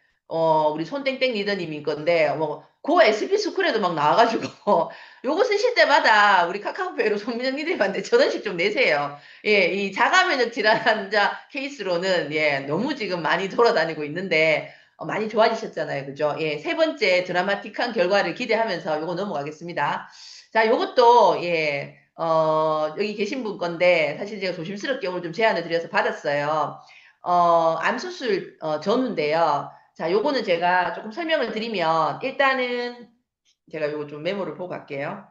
우리 손땡땡 리더님인 건데, 뭐, 고 SP 스쿨에도 막 나와가지고, 요거 쓰실 때마다 우리 카카오페이로 손민정 리더님한테 1,000원씩 좀 내세요. 예, 이 자가면역 질환 환자 케이스로는, 예, 너무 지금 많이 돌아다니고 있는데, 많이 좋아지셨잖아요. 그죠? 예, 3번째 드라마틱한 결과를 기대하면서 요거 넘어가겠습니다. 자, 요것도, 예, 여기 계신 분 건데, 사실 제가 조심스럽게 오늘 좀 제안을 드려서 받았어요. 암수술, 전후인데요. 자, 요거는 제가 조금 설명을 드리면, 일단은, 제가 요거 좀 메모를 보고 갈게요.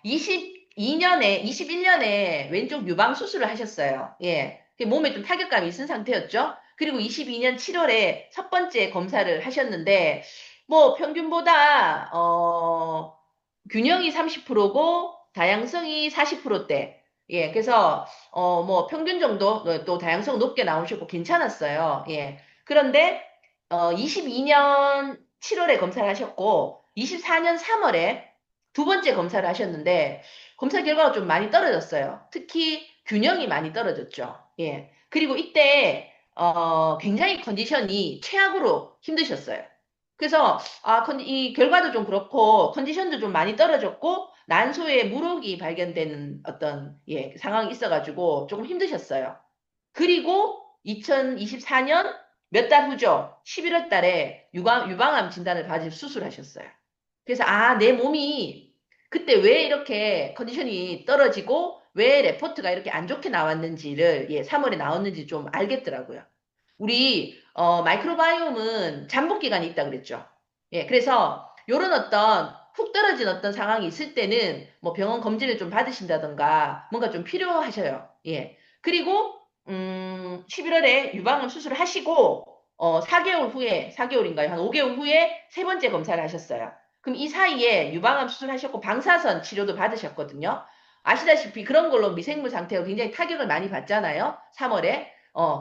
21년에 왼쪽 유방 수술을 하셨어요. 예. 몸에 좀 타격감이 있은 상태였죠. 그리고 22년 7월에 첫 번째 검사를 하셨는데, 뭐, 평균보다, 균형이 30%고, 다양성이 40%대. 예, 그래서, 뭐, 평균 정도, 또 다양성 높게 나오셨고, 괜찮았어요. 예. 그런데, 22년 7월에 검사를 하셨고, 24년 3월에 두 번째 검사를 하셨는데, 검사 결과가 좀 많이 떨어졌어요. 특히 균형이 많이 떨어졌죠. 예. 그리고 이때, 굉장히 컨디션이 최악으로 힘드셨어요. 그래서, 이 결과도 좀 그렇고, 컨디션도 좀 많이 떨어졌고, 난소에 물혹이 발견되는 어떤, 예, 상황이 있어가지고 조금 힘드셨어요. 그리고 2024년 몇 달 후죠. 11월 달에 유방암 진단을 받으 수술하셨어요. 그래서, 내 몸이 그때 왜 이렇게 컨디션이 떨어지고, 왜 레포트가 이렇게 안 좋게 나왔는지를, 예, 3월에 나왔는지 좀 알겠더라고요. 우리, 마이크로바이옴은 잠복 기간이 있다 그랬죠. 예, 그래서, 요런 어떤 훅 떨어진 어떤 상황이 있을 때는, 뭐 병원 검진을 좀 받으신다던가, 뭔가 좀 필요하셔요. 예. 그리고, 11월에 유방암 수술을 하시고, 4개월 후에, 4개월인가요? 한 5개월 후에 세 번째 검사를 하셨어요. 그럼 이 사이에 유방암 수술하셨고 방사선 치료도 받으셨거든요. 아시다시피 그런 걸로 미생물 상태가 굉장히 타격을 많이 받잖아요. 3월에.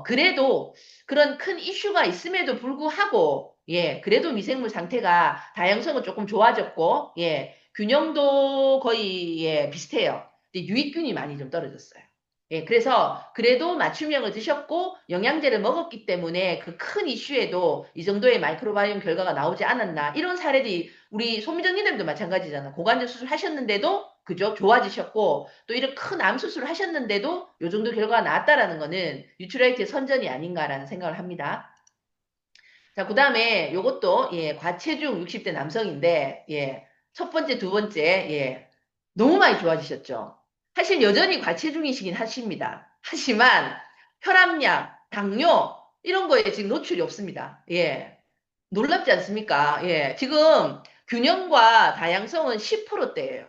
그래도 그런 큰 이슈가 있음에도 불구하고, 예, 그래도 미생물 상태가 다양성은 조금 좋아졌고, 예, 균형도 거의, 예, 비슷해요. 근데 유익균이 많이 좀 떨어졌어요. 예, 그래서 그래도 맞춤형을 드셨고 영양제를 먹었기 때문에 그 큰 이슈에도 이 정도의 마이크로바이옴 결과가 나오지 않았나. 이런 사례들이 우리 손미정 님도 마찬가지잖아. 고관절 수술 하셨는데도 그죠? 좋아지셨고 또 이런 큰 암 수술을 하셨는데도 이 정도 결과가 나왔다라는 거는 뉴트라이트의 선전이 아닌가라는 생각을 합니다. 자, 그 다음에 요것도 예, 과체중 60대 남성인데 예, 첫 번째, 두 번째 예, 너무 많이 좋아지셨죠. 사실 여전히 과체중이시긴 하십니다. 하지만 혈압약, 당뇨 이런 거에 지금 노출이 없습니다. 예. 놀랍지 않습니까? 예. 지금 균형과 다양성은 10%대예요.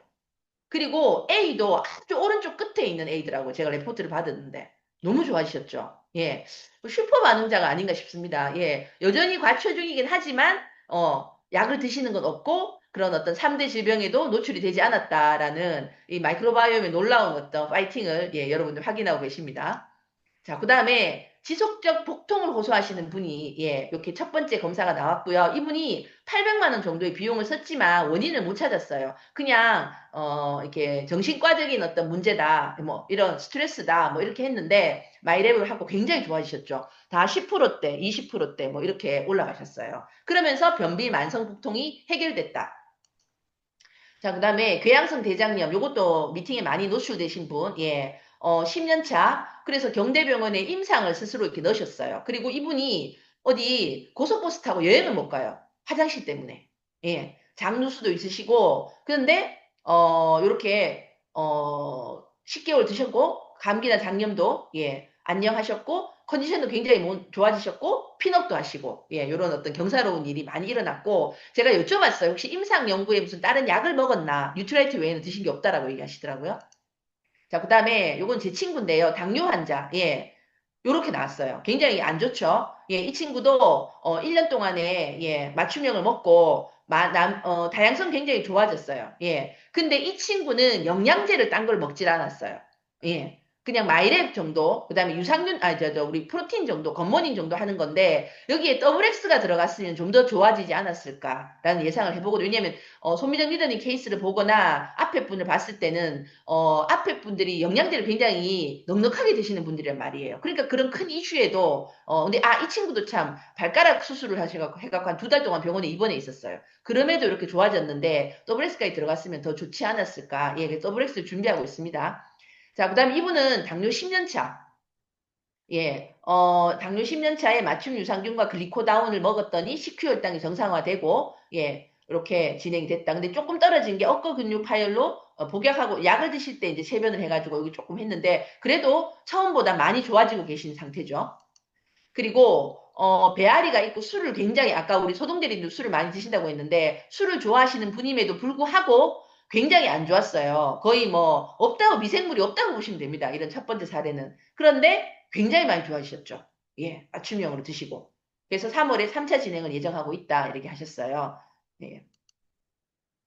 그리고 A도 아주 오른쪽 끝에 있는 A더라고요. 제가 레포트를 받았는데. 너무 좋아지셨죠? 예. 슈퍼 반응자가 아닌가 싶습니다. 예. 여전히 과체중이긴 하지만, 약을 드시는 건 없고, 그런 어떤 3대 질병에도 노출이 되지 않았다라는 이 마이크로바이옴의 놀라운 어떤 파이팅을, 예, 여러분들 확인하고 계십니다. 자, 그 다음에 지속적 복통을 호소하시는 분이, 예, 이렇게 첫 번째 검사가 나왔고요. 이분이 800만 원 정도의 비용을 썼지만 원인을 못 찾았어요. 그냥, 이렇게 정신과적인 어떤 문제다, 뭐, 이런 스트레스다, 뭐, 이렇게 했는데, 마이랩을 하고 굉장히 좋아지셨죠. 다 10%대, 20%대, 뭐, 이렇게 올라가셨어요. 그러면서 변비 만성 복통이 해결됐다. 자, 그 다음에 궤양성 대장염, 요것도 미팅에 많이 노출되신 분, 예, 10년 차. 그래서 경대병원에 임상을 스스로 이렇게 넣으셨어요. 그리고 이분이 어디 고속버스 타고 여행을 못 가요. 화장실 때문에. 예, 장누수도 있으시고, 그런데, 요렇게, 10개월 드셨고, 감기나 장염도, 예, 안녕하셨고, 컨디션도 굉장히 좋아지셨고, 핀업도 하시고, 예, 요런 어떤 경사로운 일이 많이 일어났고, 제가 여쭤봤어요. 혹시 임상 연구에 무슨 다른 약을 먹었나? 뉴트라이트 외에는 드신 게 없다라고 얘기하시더라고요. 자, 그 다음에 요건 제 친구인데요. 당뇨 환자. 예. 요렇게 나왔어요. 굉장히 안 좋죠. 예, 이 친구도 1년 동안에 예, 맞춤형을 먹고 다양성 굉장히 좋아졌어요. 예. 근데 이 친구는 영양제를 딴 걸 먹질 않았어요. 예. 그냥 마이랩 정도, 그 다음에 유산균, 우리 프로틴 정도, 겉모닝 정도 하는 건데, 여기에 더블 X가 들어갔으면 좀 더 좋아지지 않았을까라는 예상을 해보거든요. 왜냐면, 손미정 리더님 케이스를 보거나 앞에 분을 봤을 때는, 앞에 분들이 영양제를 굉장히 넉넉하게 드시는 분들이란 말이에요. 그러니까 그런 큰 이슈에도, 근데, 이 친구도 참 발가락 수술을 해갖고 한 2달 동안 병원에 입원해 있었어요. 그럼에도 이렇게 좋아졌는데, 더블 X까지 들어갔으면 더 좋지 않았을까. 예, 더블 X를 준비하고 있습니다. 자, 그 다음에 이분은 당뇨 10년 차. 예, 당뇨 10년 차에 맞춤 유산균과 글리코다운을 먹었더니 식후혈당이 정상화되고, 예, 이렇게 진행이 됐다. 근데 조금 떨어진 게 억거 근육 파열로 복약하고 약을 드실 때 이제 체변을 해가지고 여기 조금 했는데, 그래도 처음보다 많이 좋아지고 계신 상태죠. 그리고 배앓이가 있고 술을 굉장히 아까 우리 소동대리도 술을 많이 드신다고 했는데 술을 좋아하시는 분임에도 불구하고 굉장히 안 좋았어요. 거의 뭐 없다고 미생물이 없다고 보시면 됩니다. 이런 첫 번째 사례는. 그런데 굉장히 많이 좋아지셨죠. 예, 맞춤형으로 드시고. 그래서 3월에 3차 진행을 예정하고 있다 이렇게 하셨어요. 예.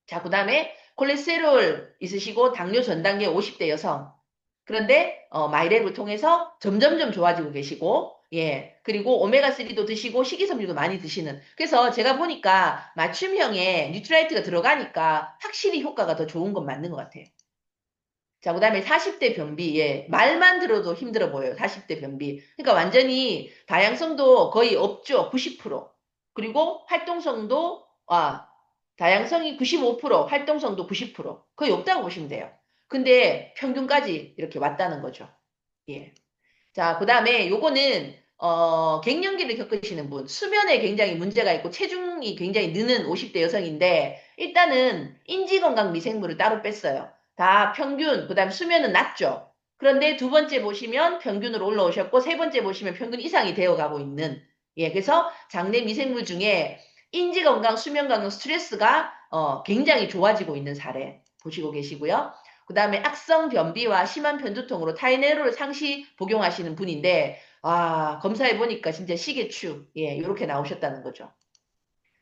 자, 그다음에 콜레스테롤 있으시고 당뇨 전 단계 50대 여성. 그런데 마이랩을 통해서 점점점 좋아지고 계시고 예 그리고 오메가3도 드시고 식이섬유도 많이 드시는 그래서 제가 보니까 맞춤형에 뉴트라이트가 들어가니까 확실히 효과가 더 좋은 건 맞는 것 같아요. 자, 그다음에 40대 변비 예 말만 들어도 힘들어 보여요. 40대 변비 그러니까 완전히 다양성도 거의 없죠. 90% 그리고 활동성도 다양성이 95% 활동성도 90% 거의 없다고 보시면 돼요. 근데 평균까지 이렇게 왔다는 거죠. 예. 자, 그 다음에 요거는, 갱년기를 겪으시는 분, 수면에 굉장히 문제가 있고 체중이 굉장히 느는 50대 여성인데, 일단은 인지건강 미생물을 따로 뺐어요. 다 평균, 그 다음 수면은 낮죠. 그런데 두 번째 보시면 평균으로 올라오셨고, 세 번째 보시면 평균 이상이 되어 가고 있는, 예, 그래서 장내 미생물 중에 인지건강, 수면건강, 스트레스가, 굉장히 좋아지고 있는 사례 보시고 계시고요. 그 다음에 악성 변비와 심한 편두통으로 타이레놀을 상시 복용하시는 분인데, 검사해 보니까 진짜 시계추, 예, 이렇게 나오셨다는 거죠.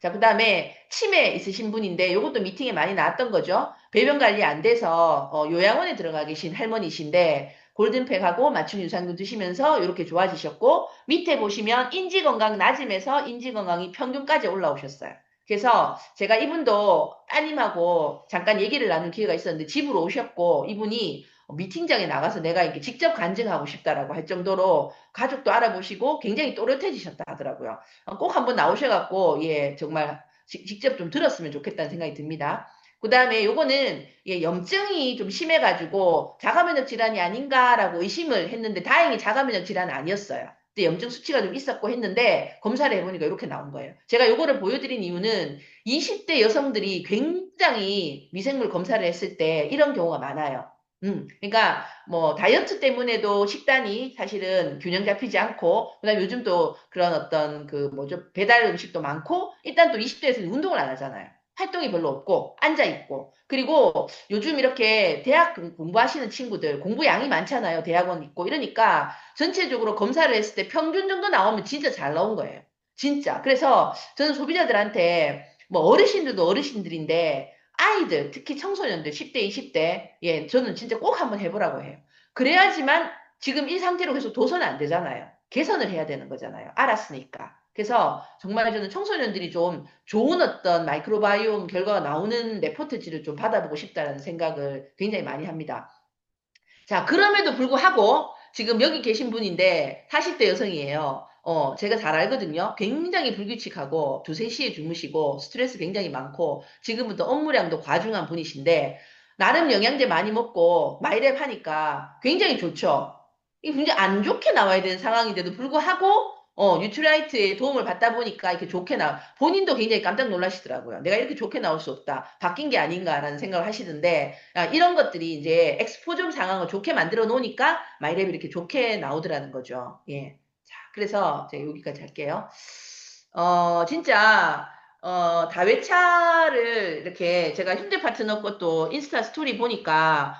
자, 그 다음에 치매 있으신 분인데, 이것도 미팅에 많이 나왔던 거죠. 배변 관리 안 돼서 요양원에 들어가 계신 할머니신데, 골든팩하고 맞춤 유산균 드시면서 이렇게 좋아지셨고, 밑에 보시면 인지건강 낮음에서 인지건강이 평균까지 올라오셨어요. 그래서 제가 이분도 따님하고 잠깐 얘기를 나눌 기회가 있었는데 집으로 오셨고 이분이 미팅장에 나가서 내가 이렇게 직접 간증하고 싶다라고 할 정도로 가족도 알아보시고 굉장히 또렷해지셨다 하더라고요. 꼭 한번 나오셔갖고 예 정말 직접 좀 들었으면 좋겠다는 생각이 듭니다. 그 다음에 요거는 예, 염증이 좀 심해가지고 자가면역 질환이 아닌가라고 의심을 했는데 다행히 자가면역 질환은 아니었어요. 근데 염증 수치가 좀 있었고 했는데 검사를 해보니까 이렇게 나온 거예요. 제가 요거를 보여드린 이유는 20대 여성들이 굉장히 미생물 검사를 했을 때 이런 경우가 많아요. 그러니까 뭐 다이어트 때문에도 식단이 사실은 균형 잡히지 않고 그다음에 요즘 또 그런 어떤 그 뭐죠 배달 음식도 많고 일단 또 20대에서는 운동을 안 하잖아요. 활동이 별로 없고 앉아 있고 그리고 요즘 이렇게 대학 공부하시는 친구들 공부 양이 많잖아요. 대학원 있고 이러니까 전체적으로 검사를 했을 때 평균 정도 나오면 진짜 잘 나온 거예요. 진짜. 그래서 저는 소비자들한테 뭐 어르신들도 어르신들인데 아이들, 특히 청소년들, 10대, 20대, 예, 저는 진짜 꼭 한번 해보라고 해요. 그래야지만 지금 이 상태로 계속 둬서는 안 되잖아요. 개선을 해야 되는 거잖아요. 알았으니까. 그래서 정말 저는 청소년들이 좀 좋은 어떤 마이크로바이옴 결과가 나오는 레포트지를 좀 받아보고 싶다는 생각을 굉장히 많이 합니다. 자, 그럼에도 불구하고 지금 여기 계신 분인데 40대 여성이에요. 제가 잘 알거든요. 굉장히 불규칙하고 두세 시에 주무시고 스트레스 굉장히 많고 지금은 또 업무량도 과중한 분이신데 나름 영양제 많이 먹고 마이랩 하니까 굉장히 좋죠. 이게 굉장히 안 좋게 나와야 되는 상황인데도 불구하고 뉴트라이트의 도움을 받다 보니까 이렇게 좋게 본인도 굉장히 깜짝 놀라시더라고요. 내가 이렇게 좋게 나올 수 없다. 바뀐 게 아닌가라는 생각을 하시던데 이런 것들이 이제 엑스포점 상황을 좋게 만들어 놓으니까 마이랩이 이렇게 좋게 나오더라는 거죠. 예. 자, 그래서 제가 여기까지 할게요. 진짜, 다회차를 이렇게 제가 현대 파트너 것도 인스타 스토리 보니까,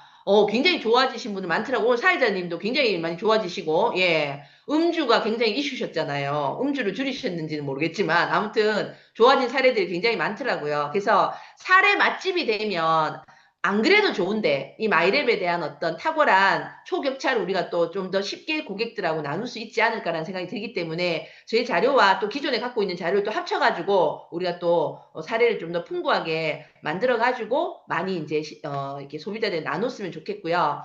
굉장히 좋아지신 분들 많더라고. 오늘 사회자님도 굉장히 많이 좋아지시고, 예. 음주가 굉장히 이슈셨잖아요. 음주를 줄이셨는지는 모르겠지만, 아무튼 좋아진 사례들이 굉장히 많더라고요. 그래서 사례 맛집이 되면, 안 그래도 좋은데, 이 마이랩에 대한 어떤 탁월한 초격차를 우리가 또 좀 더 쉽게 고객들하고 나눌 수 있지 않을까라는 생각이 들기 때문에, 저희 자료와 또 기존에 갖고 있는 자료를 또 합쳐가지고, 우리가 또 사례를 좀 더 풍부하게 만들어가지고, 많이 이제, 이렇게 소비자들 나눴으면 좋겠고요.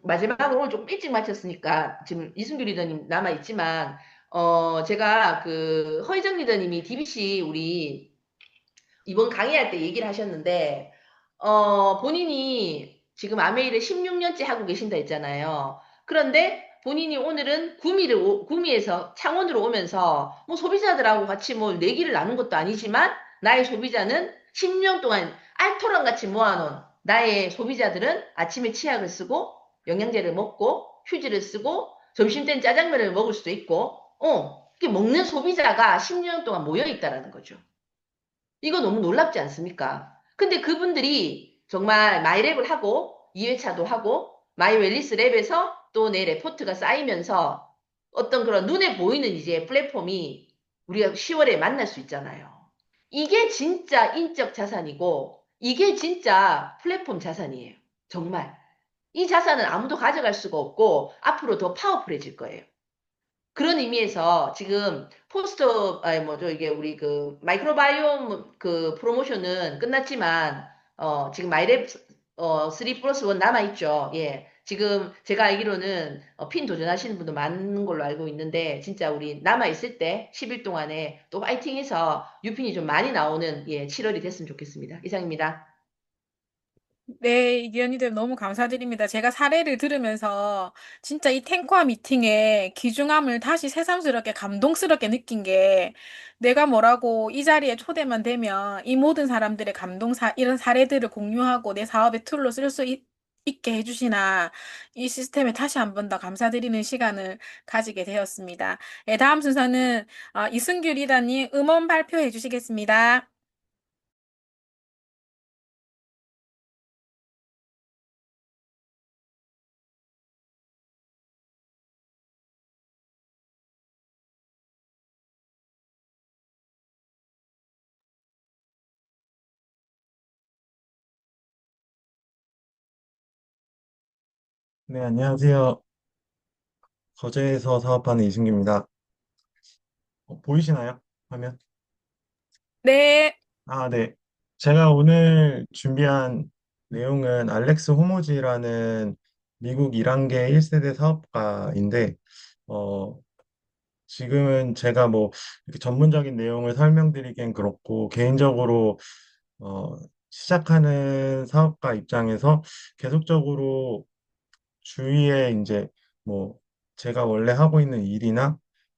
마지막으로 오늘 조금 일찍 마쳤으니까, 지금 이승규 리더님 남아있지만, 제가 그, 허희정 리더님이 DBC 우리 이번 강의할 때 얘기를 하셨는데, 본인이 지금 아메이를 16년째 하고 계신다 했잖아요. 그런데 본인이 오늘은 구미에서 창원으로 오면서 뭐 소비자들하고 같이 뭐 내기를 나눈 것도 아니지만 나의 소비자는 16년 동안 알토란 같이 모아놓은 나의 소비자들은 아침에 치약을 쓰고 영양제를 먹고 휴지를 쓰고 점심 땐 짜장면을 먹을 수도 있고, 이렇게 먹는 소비자가 16년 동안 모여 있다라는 거죠. 이거 너무 놀랍지 않습니까? 근데 그분들이 정말 마이랩을 하고 2회차도 하고 마이 웰리스 랩에서 또 내 레포트가 쌓이면서 어떤 그런 눈에 보이는 이제 플랫폼이 우리가 10월에 만날 수 있잖아요. 이게 진짜 인적 자산이고 이게 진짜 플랫폼 자산이에요. 정말. 이 자산은 아무도 가져갈 수가 없고 앞으로 더 파워풀해질 거예요. 그런 의미에서 지금 포스터, 아니 뭐죠, 이게 우리 그 마이크로바이옴 그 프로모션은 끝났지만, 지금 마이랩 3 플러스 1 남아있죠. 예. 지금 제가 알기로는 핀 도전하시는 분도 많은 걸로 알고 있는데, 진짜 우리 남아있을 때 10일 동안에 또 파이팅해서 유핀이 좀 많이 나오는, 예, 7월이 됐으면 좋겠습니다. 이상입니다. 네, 이기현이들 너무 감사드립니다. 제가 사례를 들으면서 진짜 이 탱커와 미팅의 귀중함을 다시 새삼스럽게 감동스럽게 느낀 게 내가 뭐라고 이 자리에 초대만 되면 이 모든 사람들의 이런 사례들을 공유하고 내 사업의 툴로 쓸 수 있게 해주시나 이 시스템에 다시 한 번 더 감사드리는 시간을 가지게 되었습니다. 네, 다음 순서는 이승규 리더님 음원 발표해 주시겠습니다. 네, 안녕하세요. 거제에서 사업하는 이승기입니다. 보이시나요? 화면? 네. 아, 네. 제가 오늘 준비한 내용은 알렉스 호모지라는 미국 1한계 1세대 사업가인데, 어, 지금은 제가 뭐 이렇게 전문적인 내용을 설명드리기엔 그렇고, 개인적으로, 어, 시작하는 사업가 입장에서 계속적으로 주위에 이제 뭐 제가 원래 하고 있는 일이나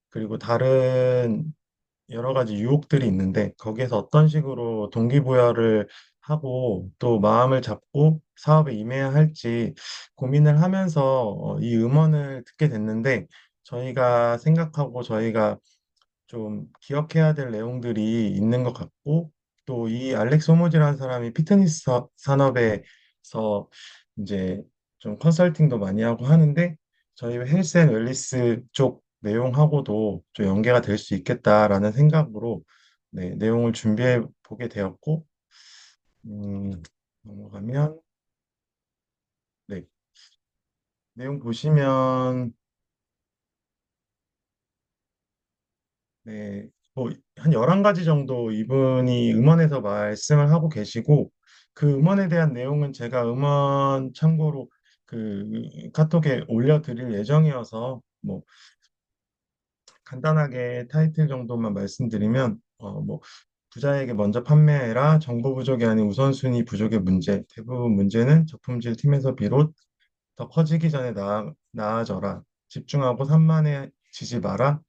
그리고 다른 여러 가지 유혹들이 있는데 거기에서 어떤 식으로 동기부여를 하고 또 마음을 잡고 사업에 임해야 할지 고민을 하면서 이 음원을 듣게 됐는데 저희가 생각하고 저희가 좀 기억해야 될 내용들이 있는 것 같고 또 이 알렉스 호모즈라는 사람이 피트니스 산업에서 이제 좀 컨설팅도 많이 하고 하는데 저희 헬스 앤 웰리스 쪽 내용하고도 좀 연계가 될 수 있겠다라는 생각으로 네, 내용을 준비해 보게 되었고 넘어가면 네, 내용 보시면 네, 뭐, 한 11가지 정도 이분이 음원에서 말씀을 하고 계시고, 그 음원에 대한 내용은 제가 음원 참고로 그 카톡에 올려드릴 예정이어서, 뭐, 간단하게 타이틀 정도만 말씀드리면, 뭐, 부자에게 먼저 판매해라. 정보 부족이 아닌 우선순위 부족의 문제. 대부분 문제는 저품질 팀에서 비롯 더 커지기 전에 나아져라. 집중하고 산만해지지 마라.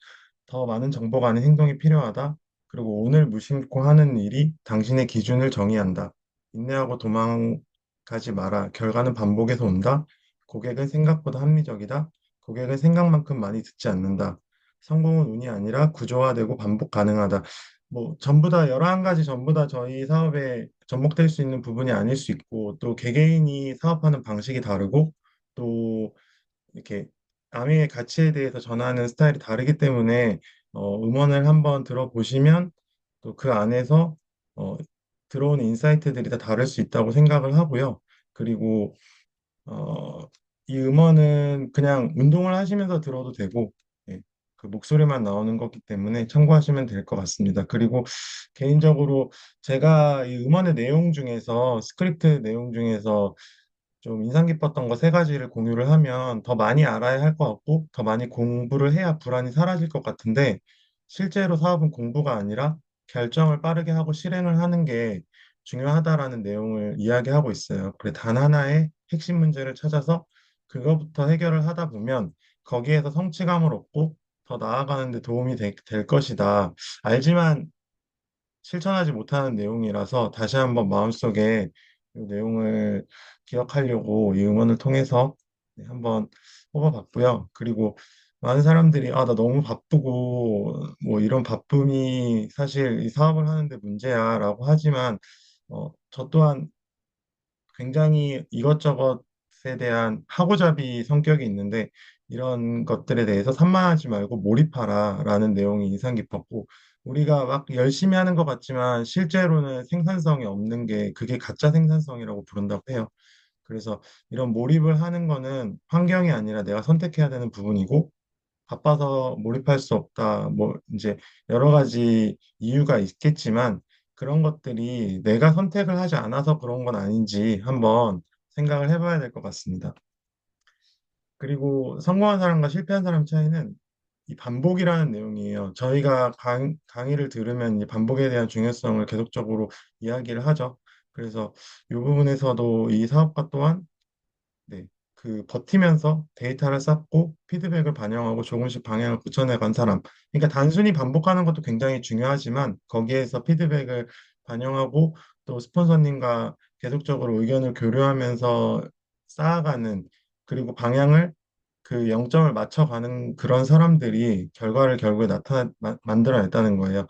더 많은 정보가 아닌 행동이 필요하다. 그리고 오늘 무심코 하는 일이 당신의 기준을 정의한다. 인내하고 도망가지 마라. 결과는 반복해서 온다. 고객은 생각보다 합리적이다. 고객은 생각만큼 많이 듣지 않는다. 성공은 운이 아니라 구조화되고 반복 가능하다. 뭐 전부 다 11가지 전부 다 저희 사업에 접목될 수 있는 부분이 아닐 수 있고 또 개개인이 사업하는 방식이 다르고 또 이렇게 남의 가치에 대해서 전하는 스타일이 다르기 때문에 음원을 한번 들어보시면 또 그 안에서 어, 들어오는 인사이트들이 다 다를 수 있다고 생각을 하고요. 그리고 어, 이 음원은 그냥 운동을 하시면서 들어도 되고, 예, 그 목소리만 나오는 거기 때문에 참고하시면 될 것 같습니다. 그리고 개인적으로 제가 이 음원의 내용 중에서, 스크립트 내용 중에서 좀 인상 깊었던 거 3가지를 공유를 하면 더 많이 알아야 할 것 같고, 더 많이 공부를 해야 불안이 사라질 것 같은데, 실제로 사업은 공부가 아니라 결정을 빠르게 하고 실행을 하는 게 중요하다라는 내용을 이야기하고 있어요. 그래, 단 하나의 핵심 문제를 찾아서 그거부터 해결을 하다 보면 거기에서 성취감을 얻고 더 나아가는 데 도움이 될 것이다. 알지만 실천하지 못하는 내용이라서 다시 한번 마음속에 이 내용을 기억하려고 이 응원을 통해서 네, 한번 뽑아봤고요. 그리고 많은 사람들이 나 너무 바쁘고 뭐 이런 바쁨이 사실 이 사업을 하는데 문제야라고 하지만 저 또한 굉장히 이것저것에 대한 하고자비 성격이 있는데 이런 것들에 대해서 산만하지 말고 몰입하라라는 내용이 인상 깊었고 우리가 막 열심히 하는 것 같지만 실제로는 생산성이 없는 게 그게 가짜 생산성이라고 부른다고 해요. 그래서 이런 몰입을 하는 거는 환경이 아니라 내가 선택해야 되는 부분이고 바빠서 몰입할 수 없다. 뭐 이제 여러 가지 이유가 있겠지만 그런 것들이 내가 선택을 하지 않아서 그런 건 아닌지 한번 생각을 해봐야 될 것 같습니다. 그리고 성공한 사람과 실패한 사람 차이는 이 반복이라는 내용이에요. 저희가 강의를 들으면 이 반복에 대한 중요성을 계속적으로 이야기를 하죠. 그래서 이 부분에서도 이 사업과 또한 네. 그 버티면서 데이터를 쌓고 피드백을 반영하고 조금씩 방향을 굳혀내간 사람. 그러니까 단순히 반복하는 것도 굉장히 중요하지만 거기에서 피드백을 반영하고 또 스폰서님과 계속적으로 의견을 교류하면서 쌓아가는 그리고 방향을 그 0점을 맞춰가는 그런 사람들이 결과를 결국에 만들어냈다는 거예요.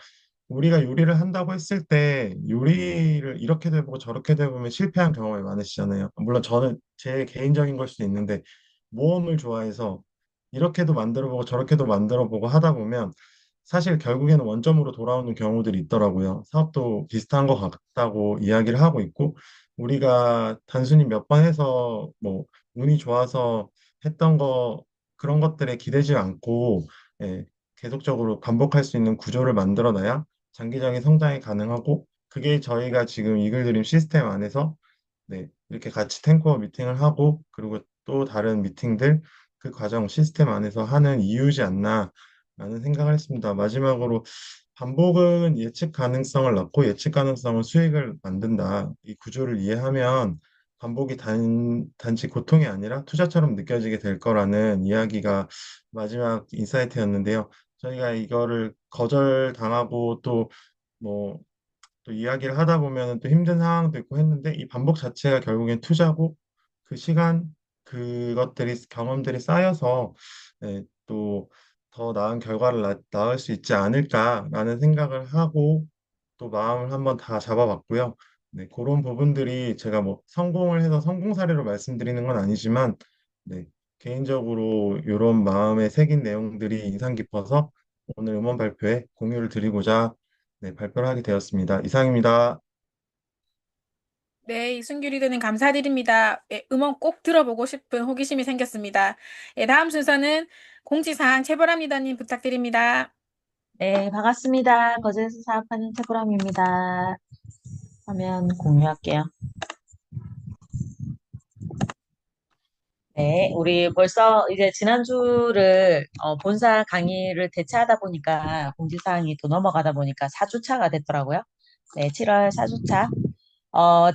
우리가 요리를 한다고 했을 때 요리를 이렇게도 해보고 저렇게도 해보면 실패한 경험이 많으시잖아요. 물론 저는 제 개인적인 걸 수도 있는데 모험을 좋아해서 이렇게도 만들어보고 저렇게도 만들어보고 하다 보면 사실 결국에는 원점으로 돌아오는 경우들이 있더라고요. 사업도 비슷한 것 같다고 이야기를 하고 있고 우리가 단순히 몇 번 해서 뭐 운이 좋아서 했던 거 그런 것들에 기대지 않고 예, 계속적으로 반복할 수 있는 구조를 만들어놔야 장기적인 성장이 가능하고 그게 저희가 지금 이글드림 시스템 안에서 네, 이렇게 같이 탱커 미팅을 하고 그리고 또 다른 미팅들 그 과정 시스템 안에서 하는 이유지 않나라는 생각을 했습니다. 마지막으로 반복은 예측 가능성을 낳고 예측 가능성은 수익을 만든다. 이 구조를 이해하면 반복이 단지 고통이 아니라 투자처럼 느껴지게 될 거라는 이야기가 마지막 인사이트였는데요. 저희가 이거를 거절당하고 뭐, 또 이야기를 하다 보면 또 힘든 상황도 있고 했는데 이 반복 자체가 결국엔 투자고 그 시간, 경험들이 쌓여서 네, 또 더 나은 결과를 낳을 수 있지 않을까라는 생각을 하고 또 마음을 한번 다 잡아봤고요. 네, 그런 부분들이 제가 뭐 성공을 해서 성공 사례로 말씀드리는 건 아니지만 네, 개인적으로 이런 마음에 새긴 내용들이 인상 깊어서 오늘 음원 발표에 공유를 드리고자 네, 발표를 하게 되었습니다. 이상입니다. 네, 이순규 리더님 감사드립니다. 예, 음원 꼭 들어보고 싶은 호기심이 생겼습니다. 예, 다음 순서는 공지사항 최보람 리더님 부탁드립니다. 네, 반갑습니다. 거제에서 사업하는 최보람입니다. 화면 공유할게요. 네, 우리 벌써 이제 지난주를 본사 강의를 대체하다 보니까 공지사항이 또 넘어가다 보니까 4주차가 됐더라고요. 네, 7월 4주차.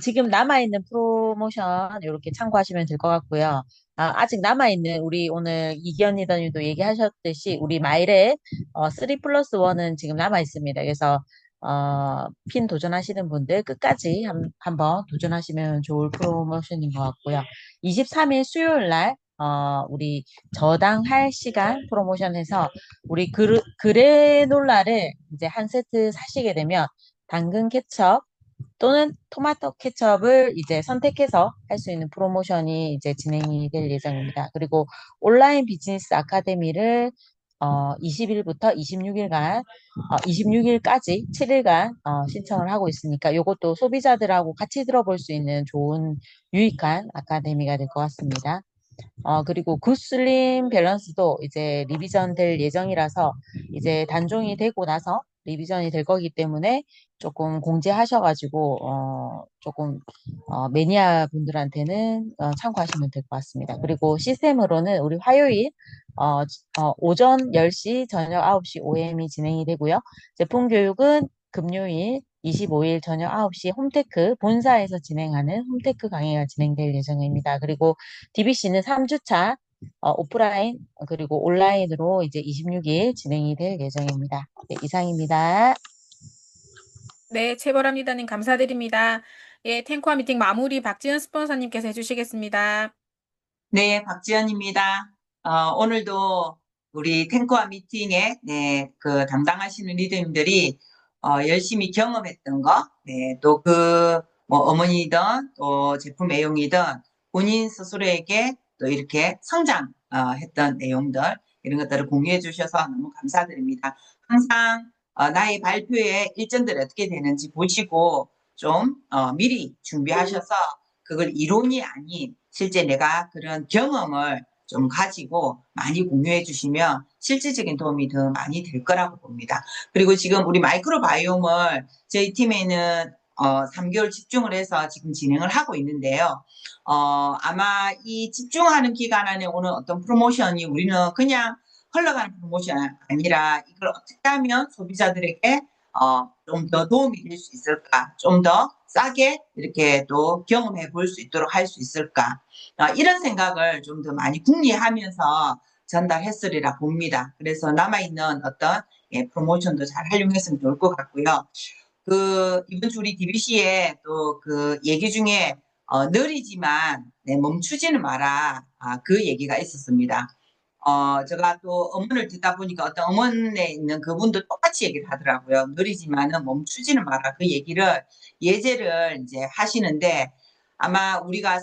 지금 남아있는 프로모션 이렇게 참고하시면 될 것 같고요. 아직 남아있는 우리 오늘 이기현 리더님도 얘기하셨듯이 우리 마일의 3 플러스 1은 지금 남아있습니다. 그래서 핀 도전하시는 분들 끝까지 한번 도전하시면 좋을 프로모션인 것 같고요. 23일 수요일 날 우리 저당할 시간 프로모션해서 우리 그래놀라를 이제 한 세트 사시게 되면 당근 케첩 또는 토마토 케첩을 이제 선택해서 할 수 있는 프로모션이 이제 진행이 될 예정입니다. 그리고 온라인 비즈니스 아카데미를 20일부터 26일간, 26일까지 7일간 신청을 하고 있으니까 이것도 소비자들하고 같이 들어볼 수 있는 좋은 유익한 아카데미가 될 것 같습니다. 그리고 굿슬림 밸런스도 이제 리비전 될 예정이라서 이제 단종이 되고 나서 리비전이 될 거기 때문에 조금 공지하셔가지고, 조금, 매니아 분들한테는 참고하시면 될 것 같습니다. 그리고 시스템으로는 우리 화요일, 오전 10시, 저녁 9시 OM이 진행이 되고요. 제품 교육은 금요일 25일 저녁 9시 홈테크 본사에서 진행하는 홈테크 강의가 진행될 예정입니다. 그리고 DBC는 3주차 오프라인 그리고 온라인으로 이제 26일 진행이 될 예정입니다. 네, 이상입니다. 네, 최보람리다님 감사드립니다. 예, 탱코아 미팅 마무리 박지은 스폰서님께서 해주시겠습니다. 네, 박지연입니다. 오늘도 우리 탱코아 미팅에 그 담당하시는 리더님들이 열심히 경험했던 거, 또 뭐 어머니든 또 제품 애용이든 본인 스스로에게 또 이렇게 성장했던 내용들 이런 것들을 공유해 주셔서 너무 감사드립니다. 항상 나의 발표의 일정들이 어떻게 되는지 보시고 좀 미리 준비하셔서 그걸 이론이 아닌 실제 내가 그런 경험을 좀 가지고 많이 공유해 주시면 실질적인 도움이 더 많이 될 거라고 봅니다. 그리고 지금 우리 마이크로바이옴을 저희 팀에는 3개월 집중을 해서 지금 진행을 하고 있는데요. 아마 이 집중하는 기간 안에 오는 어떤 프로모션이 우리는 그냥 흘러가는 프로모션이 아니라 이걸 어떻게 하면 소비자들에게 좀 더 도움이 될 수 있을까? 좀 더 싸게 이렇게 또 경험해 볼 수 있도록 할 수 있을까? 이런 생각을 좀 더 많이 궁리하면서 전달했으리라 봅니다. 그래서 남아있는 어떤 프로모션도 잘 활용했으면 좋을 것 같고요. 이번 주 우리 DBC에 또 그 얘기 중에 느리지만 멈추지는 마라. 그 얘기가 있었습니다. 제가 또 어문을 듣다 보니까 어떤 어문에 있는 그분도 똑같이 얘기를 하더라고요. 느리지만은 멈추지는 마라. 그 얘기를 예제를 이제 하시는데 아마 우리가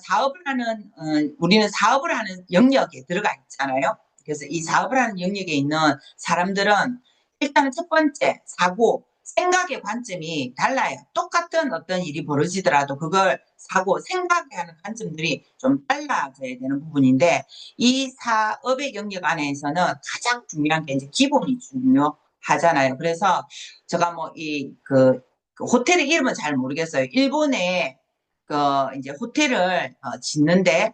우리는 사업을 하는 영역에 들어가 있잖아요. 그래서 이 사업을 하는 영역에 있는 사람들은 일단은 첫 번째 사고, 생각의 관점이 달라요. 똑같은 어떤 일이 벌어지더라도 그걸 사고, 생각하는 관점들이 좀 달라져야 되는 부분인데 이 사업의 영역 안에서는 가장 중요한 게 이제 기본이 중요하잖아요. 그래서 제가 뭐 그 호텔의 이름은 잘 모르겠어요. 일본에 이제 호텔을 짓는데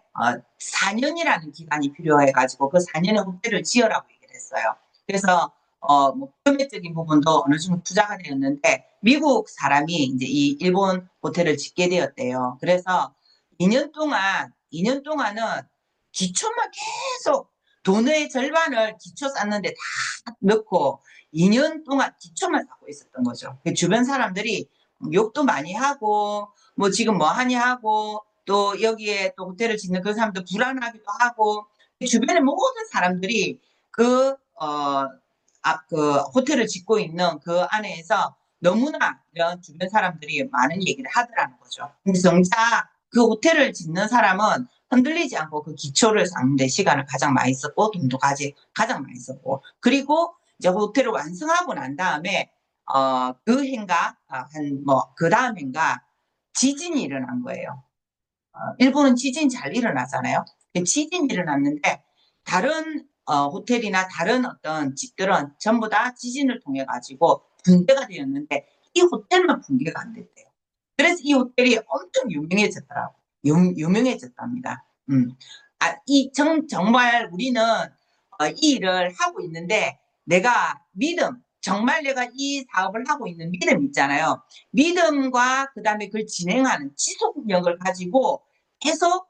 4년이라는 기간이 필요해가지고 그 4년의 호텔을 지으라고 얘기를 했어요. 그래서 뭐 금액적인 부분도 어느 정도 투자가 되었는데 미국 사람이 이제 이 일본 호텔을 짓게 되었대요. 그래서 2년 동안은 기초만 계속 돈의 절반을 기초 쌓는데 다 넣고 2년 동안 기초만 쌓고 있었던 거죠. 주변 사람들이 욕도 많이 하고 뭐 지금 뭐 하냐 하고 또 여기에 또 호텔을 짓는 그 사람도 불안하기도 하고 주변의 모든 사람들이 그 호텔을 짓고 있는 그 안에서 너무나 이런 주변 사람들이 많은 얘기를 하더라는 거죠. 근데 정작 그 호텔을 짓는 사람은 흔들리지 않고 그 기초를 쌓는 데 시간을 가장 많이 썼고 돈도 가장 많이 썼고 그리고 이제 호텔을 완성하고 난 다음에 그 해인가 그 다음 해인가 지진이 일어난 거예요. 일본은 지진 잘 일어나잖아요. 지진이 일어났는데 다른 호텔이나 다른 어떤 집들은 전부 다 지진을 통해 가지고 붕괴가 되었는데 이 호텔만 붕괴가 안 됐대요. 그래서 이 호텔이 엄청 유명해졌더라고. 유명해졌답니다. 정말 우리는 이 일을 하고 있는데 내가 정말 내가 이 사업을 하고 있는 믿음 있잖아요. 믿음과 그다음에 그걸 진행하는 지속력을 가지고 계속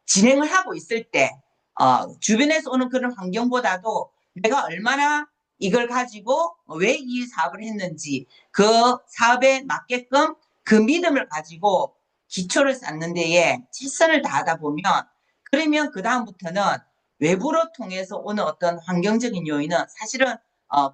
진행을 하고 있을 때 주변에서 오는 그런 환경보다도 내가 얼마나 이걸 가지고 왜 이 사업을 했는지 그 사업에 맞게끔 그 믿음을 가지고 기초를 쌓는 데에 최선을 다하다 보면 그러면 그다음부터는 외부로 통해서 오는 어떤 환경적인 요인은 사실은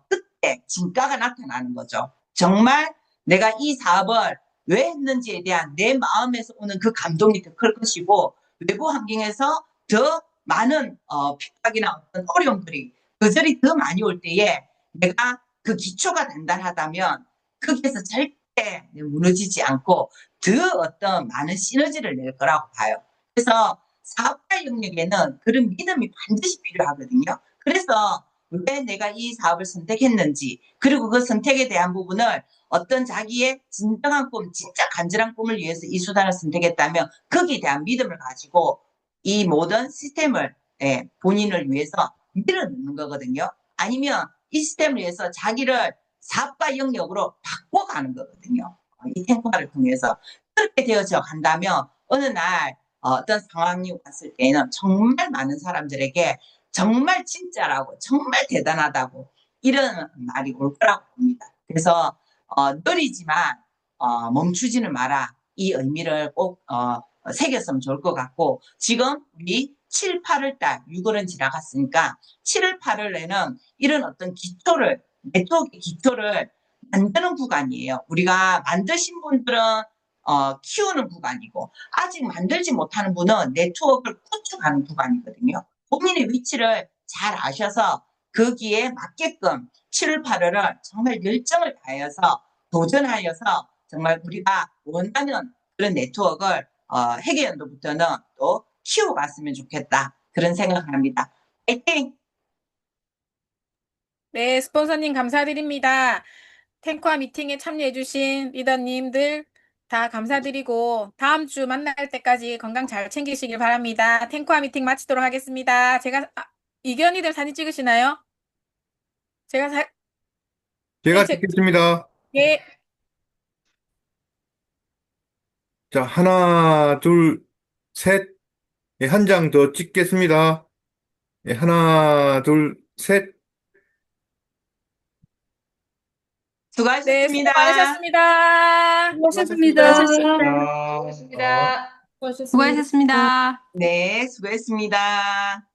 그때 진가가 나타나는 거죠. 정말 내가 이 사업을 왜 했는지에 대한 내 마음에서 오는 그 감동이 더 클 것이고, 외부 환경에서 더 많은 핍박이나 어떤 어려움들이 거절이 더 많이 올 때에 내가 그 기초가 단단하다면 거기에서 절대 무너지지 않고 더 어떤 많은 시너지를 낼 거라고 봐요. 그래서 사업가 영역에는 그런 믿음이 반드시 필요하거든요. 그래서 왜 내가 이 사업을 선택했는지, 그리고 그 선택에 대한 부분을 어떤 자기의 진정한 꿈, 진짜 간절한 꿈을 위해서 이 수단을 선택했다면 거기에 대한 믿음을 가지고 이 모든 시스템을 본인을 위해서 밀어넣는 거거든요. 아니면 이 시스템을 위해서 자기를 사업가 영역으로 바꿔가는 거거든요. 이 탱커를 통해서. 그렇게 되어져 간다면 어느 날 어떤 상황이 왔을 때는 정말 많은 사람들에게 정말 진짜라고, 정말 대단하다고 이런 말이 올 거라고 봅니다. 그래서 느리지만 멈추지는 마라. 이 의미를 꼭 새겼으면 좋을 것 같고, 지금 우리 7, 8월 달, 6월은 지나갔으니까 7월, 8월에는 이런 어떤 기초를, 네트워크 기초를 만드는 구간이에요. 우리가 만드신 분들은 키우는 구간이고, 아직 만들지 못하는 분은 네트워크를 구축하는 구간이거든요. 본인의 위치를 잘 아셔서 거기에 맞게끔 7월, 8월을 정말 열정을 다해서 도전하여서 정말 우리가 원하는 그런 네트워크를 회계연도부터는 또 키워갔으면 좋겠다. 그런 생각을 합니다. 파이팅! 네, 스폰서님 감사드립니다. 탱커와 미팅에 참여해주신 리더님들 다 감사드리고 다음 주 만날 때까지 건강 잘 챙기시길 바랍니다. 탱커와 미팅 마치도록 하겠습니다. 이견이들 사진 찍으시나요? 제가 네, 제가 찍겠습니다. 예. 자, 하나, 둘, 셋. 예, 한 장 더 찍겠습니다. 예, 하나, 둘, 셋. 네, 수고 수고하셨습니다. 많으셨습니다. 수고하셨습니다. 수고하셨습니다. 수고하셨습니다. 수고하셨습니다. 네, 수고했습니다.